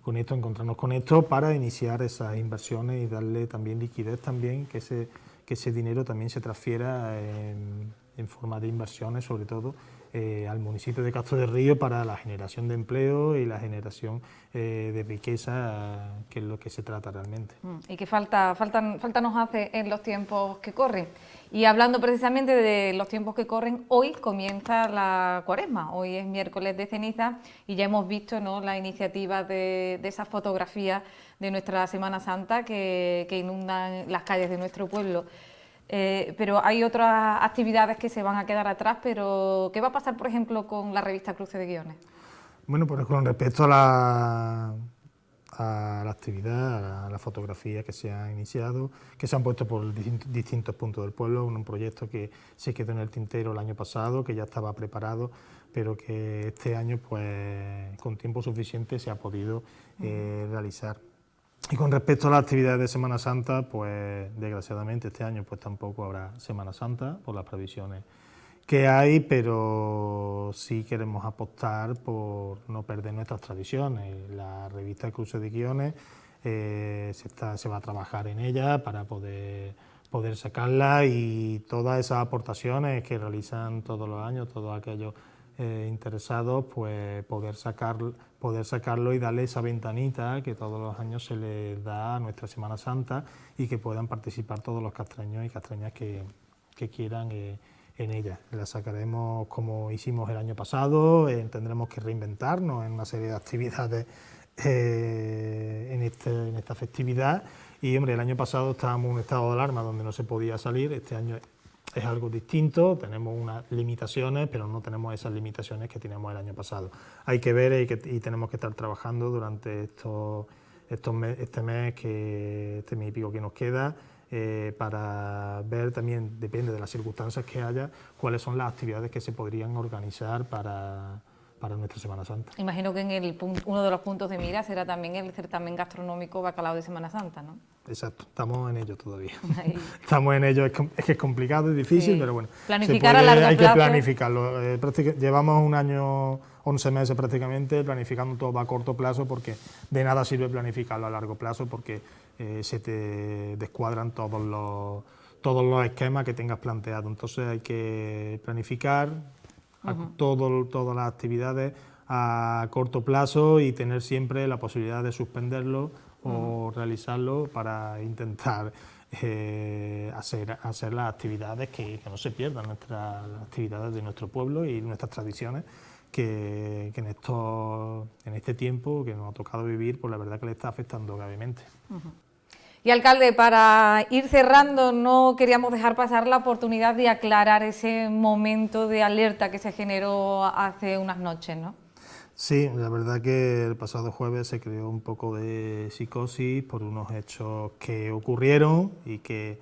encontrarnos con esto para iniciar esas inversiones y darle también liquidez también, que ese dinero también se transfiera en forma de inversiones, sobre todo al municipio de Castro del Río para la generación de empleo y la generación de riqueza, que es lo que se trata realmente. Y que falta nos hace en los tiempos que corren. Y hablando precisamente de los tiempos que corren, hoy comienza la Cuaresma, hoy es miércoles de ceniza y ya hemos visto, ¿no?, la iniciativa de esas fotografías de nuestra Semana Santa que inundan las calles de nuestro pueblo. Pero hay otras actividades que se van a quedar atrás, pero ¿qué va a pasar, por ejemplo, con la revista Cruce de Guiones? Bueno, pues con respecto a la actividad, a la fotografía que se ha iniciado, que se han puesto por distintos puntos del pueblo, un proyecto que se quedó en el tintero el año pasado, que ya estaba preparado, pero que este año, pues, con tiempo suficiente se ha podido realizar. Y con respecto a las actividades de Semana Santa, pues desgraciadamente este año pues tampoco habrá Semana Santa por las previsiones que hay, pero sí queremos apostar por no perder nuestras tradiciones. La revista Cruce de Guiones se va a trabajar en ella para poder sacarla, y todas esas aportaciones que realizan todos los años todos aquellos interesados, pues poder sacarlo y darle esa ventanita que todos los años se les da a nuestra Semana Santa, y que puedan participar todos los castreños y castreñas que quieran en ella. La sacaremos como hicimos el año pasado, tendremos que reinventarnos en una serie de actividades en esta festividad. Y hombre, el año pasado estábamos en un estado de alarma donde no se podía salir. Este año es algo distinto, tenemos unas limitaciones, pero no tenemos esas limitaciones que teníamos el año pasado. Hay que ver y tenemos que estar trabajando durante este mes y pico que nos queda, para ver también, depende de las circunstancias que haya, cuáles son las actividades que se podrían organizar para nuestra Semana Santa. Imagino que uno de los puntos de mira será también el certamen gastronómico Bacalao de Semana Santa, ¿no? Exacto, estamos en ello todavía. Ahí. Estamos en ello, es que es complicado, es difícil, sí. Pero bueno, planificar a largo plazo. Hay que planificarlo. Llevamos un año, 11 meses prácticamente, planificando todo a corto plazo, porque de nada sirve planificarlo a largo plazo, porque se te descuadran todos los esquemas que tengas planteado. Entonces hay que planificar todas las actividades a corto plazo y tener siempre la posibilidad de suspenderlo o realizarlo para intentar hacer las actividades que no se pierdan, las actividades de nuestro pueblo y nuestras tradiciones, que en este tiempo que nos ha tocado vivir, pues la verdad que le está afectando gravemente. Y alcalde, para ir cerrando, no queríamos dejar pasar la oportunidad de aclarar ese momento de alerta que se generó hace unas noches, ¿no? Sí, la verdad que el pasado jueves se creó un poco de psicosis por unos hechos que ocurrieron y que,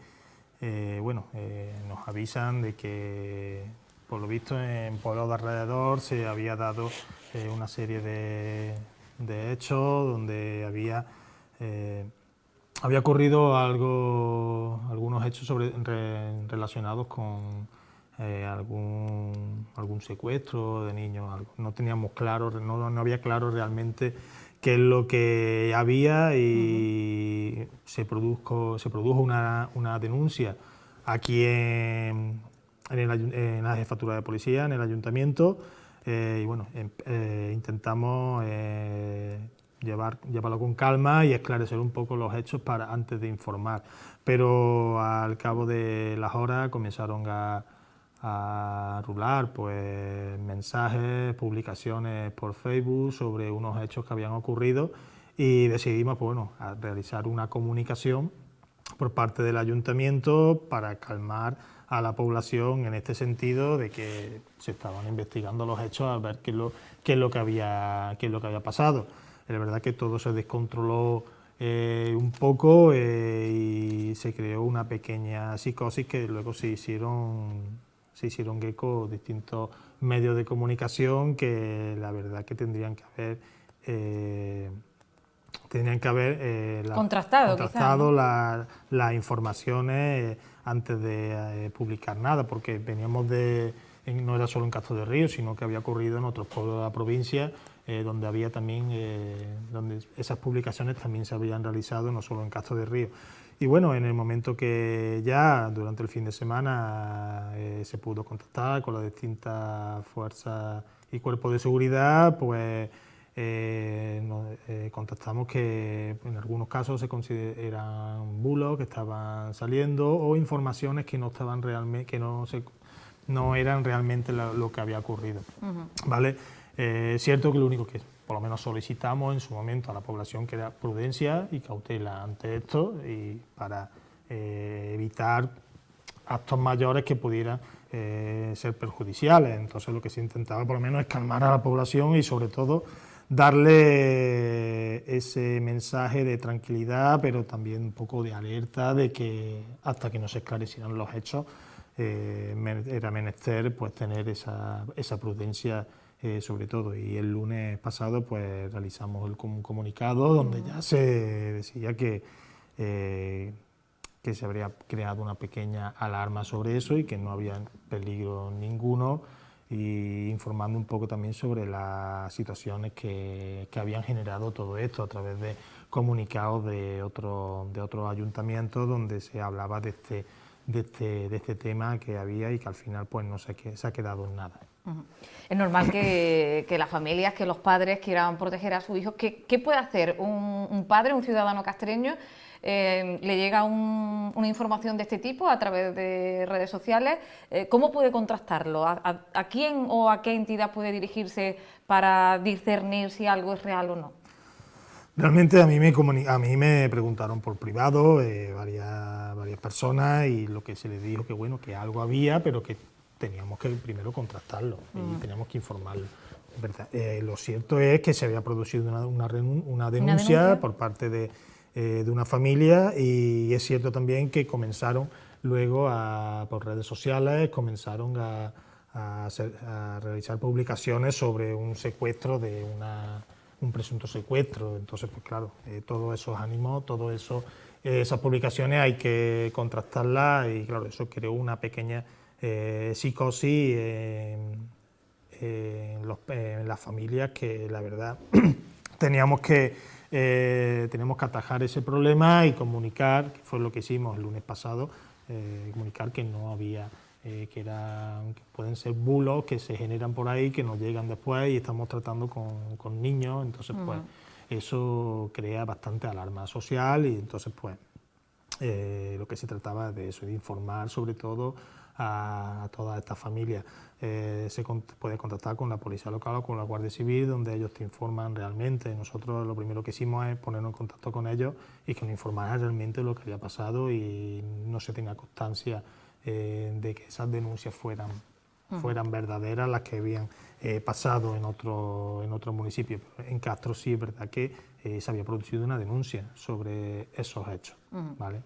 nos avisan de que, por lo visto, en pueblos de alrededor se había dado una serie de hechos donde había ocurrido algunos hechos relacionados con algún secuestro de niños. No teníamos claro, no había claro realmente qué es lo que había, y se produjo una denuncia aquí en la jefatura de policía, en el ayuntamiento, y bueno, intentamos llevarlo con calma y esclarecer un poco los hechos antes de informar, pero al cabo de las horas comenzaron a rular pues mensajes, publicaciones por Facebook sobre unos hechos que habían ocurrido, y decidimos a realizar una comunicación por parte del ayuntamiento para calmar a la población en este sentido de que se estaban investigando los hechos, a ver qué es lo que había pasado. Es verdad que todo se descontroló un poco y se creó una pequeña psicosis que luego se hicieron eco distintos medios de comunicación que la verdad que tendrían que haber contrastado las informaciones antes de publicar nada, porque veníamos no era solo en Castro de Río, sino que había ocurrido en otros pueblos de la provincia, donde había también donde esas publicaciones también se habían realizado, no solo en Castro de Río. Y bueno, en el momento que ya durante el fin de semana se pudo contactar con las distintas fuerzas y cuerpos de seguridad, pues contactamos que en algunos casos se consideran bulos que estaban saliendo o informaciones que no estaban realmente, no eran realmente lo que había ocurrido. ¿Vale? Es cierto que lo único que por lo menos solicitamos en su momento a la población que era prudencia y cautela ante esto, y para evitar actos mayores que pudieran ser perjudiciales. Entonces lo que se intentaba por lo menos es calmar a la población y sobre todo darle ese mensaje de tranquilidad, pero también un poco de alerta de que hasta que no se esclarecieran los hechos era menester pues tener esa prudencia sobre todo. Y el lunes pasado pues realizamos un comunicado donde ya se decía que que se habría creado una pequeña alarma sobre eso y que no había peligro ninguno, y informando un poco también sobre las situaciones que habían generado todo esto a través de comunicados de otros ayuntamientos donde se hablaba de este tema que había y que al final pues no se ha quedado en nada. Es normal que las familias, que los padres quieran proteger a sus hijos. ¿Qué puede hacer un padre, un ciudadano castreño? Le llega una información de este tipo a través de redes sociales. ¿Cómo puede contrastarlo? ¿A quién o a qué entidad puede dirigirse para discernir si algo es real o no? Realmente a mí me preguntaron por privado varias personas, y lo que se les dijo que bueno, que algo había, pero que teníamos que primero contrastarlo y teníamos que informarlo. ¿Verdad? Lo cierto es que se había producido una denuncia por parte de una familia, y es cierto también que comenzaron luego por redes sociales, comenzaron a realizar publicaciones sobre un secuestro un presunto secuestro. Entonces, pues claro, todos esos ánimos, esas publicaciones hay que contrastarlas, y claro, eso creó una pequeña psicosis en las familias, que la verdad teníamos que atajar ese problema y comunicar, que fue lo que hicimos el lunes pasado, comunicar que no había, que pueden ser bulos que se generan por ahí, que nos llegan después, y estamos tratando con niños. Entonces pues eso crea bastante alarma social, y entonces pues lo que se trataba de eso, de informar sobre todo a todas estas familias. Se puede contactar con la policía local o con la Guardia Civil, donde ellos te informan realmente. Nosotros lo primero que hicimos es ponernos en contacto con ellos y que nos informaran realmente lo que había pasado, y no se tenía constancia de que esas denuncias fueran verdaderas, las que habían pasado en otro municipio. En Castro sí es verdad que se había producido una denuncia sobre esos hechos, ¿vale?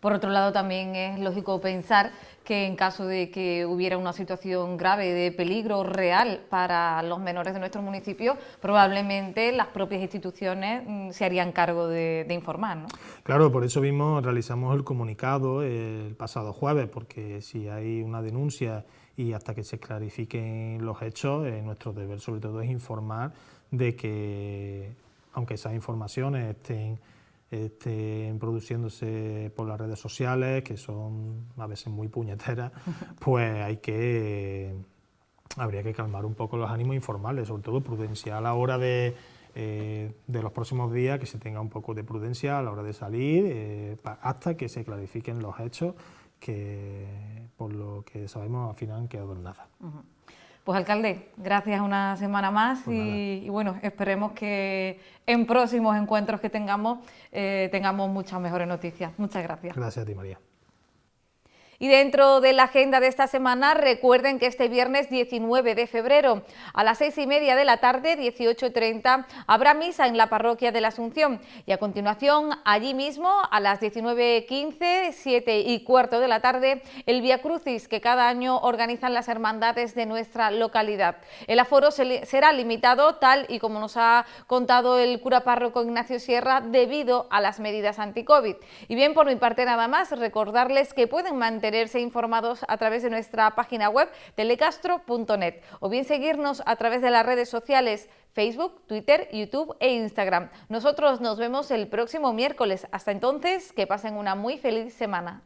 Por otro lado, también es lógico pensar que en caso de que hubiera una situación grave de peligro real para los menores de nuestro municipio, probablemente las propias instituciones se harían cargo de informar, ¿no? Claro, por eso mismo realizamos el comunicado el pasado jueves, porque si hay una denuncia y hasta que se clarifiquen los hechos, nuestro deber sobre todo es informar de que, aunque esas informaciones estén produciéndose por las redes sociales, que son a veces muy puñeteras, pues habría que calmar un poco los ánimos, informales, sobre todo prudencia a la hora de los próximos días, que se tenga un poco de prudencia a la hora de salir, hasta que se clarifiquen los hechos, que por lo que sabemos al final han quedado en nada. Pues alcalde, gracias una semana más, pues y bueno, esperemos que en próximos encuentros que tengamos muchas mejores noticias. Muchas gracias. Gracias a ti, María. Y dentro de la agenda de esta semana, recuerden que este viernes 19 de febrero a las 6:30 de la tarde, 18:30, habrá misa en la parroquia de la Asunción, y a continuación, allí mismo, a las 19:15, 7:15 de la tarde, el Vía Crucis que cada año organizan las hermandades de nuestra localidad. El aforo será limitado, tal y como nos ha contado el cura párroco Ignacio Sierra, debido a las medidas anti-COVID. Y bien, por mi parte nada más, recordarles que pueden mantenerse informados a través de nuestra página web telecastro.net, o bien seguirnos a través de las redes sociales Facebook, Twitter, YouTube e Instagram. Nosotros nos vemos el próximo miércoles. Hasta entonces, que pasen una muy feliz semana.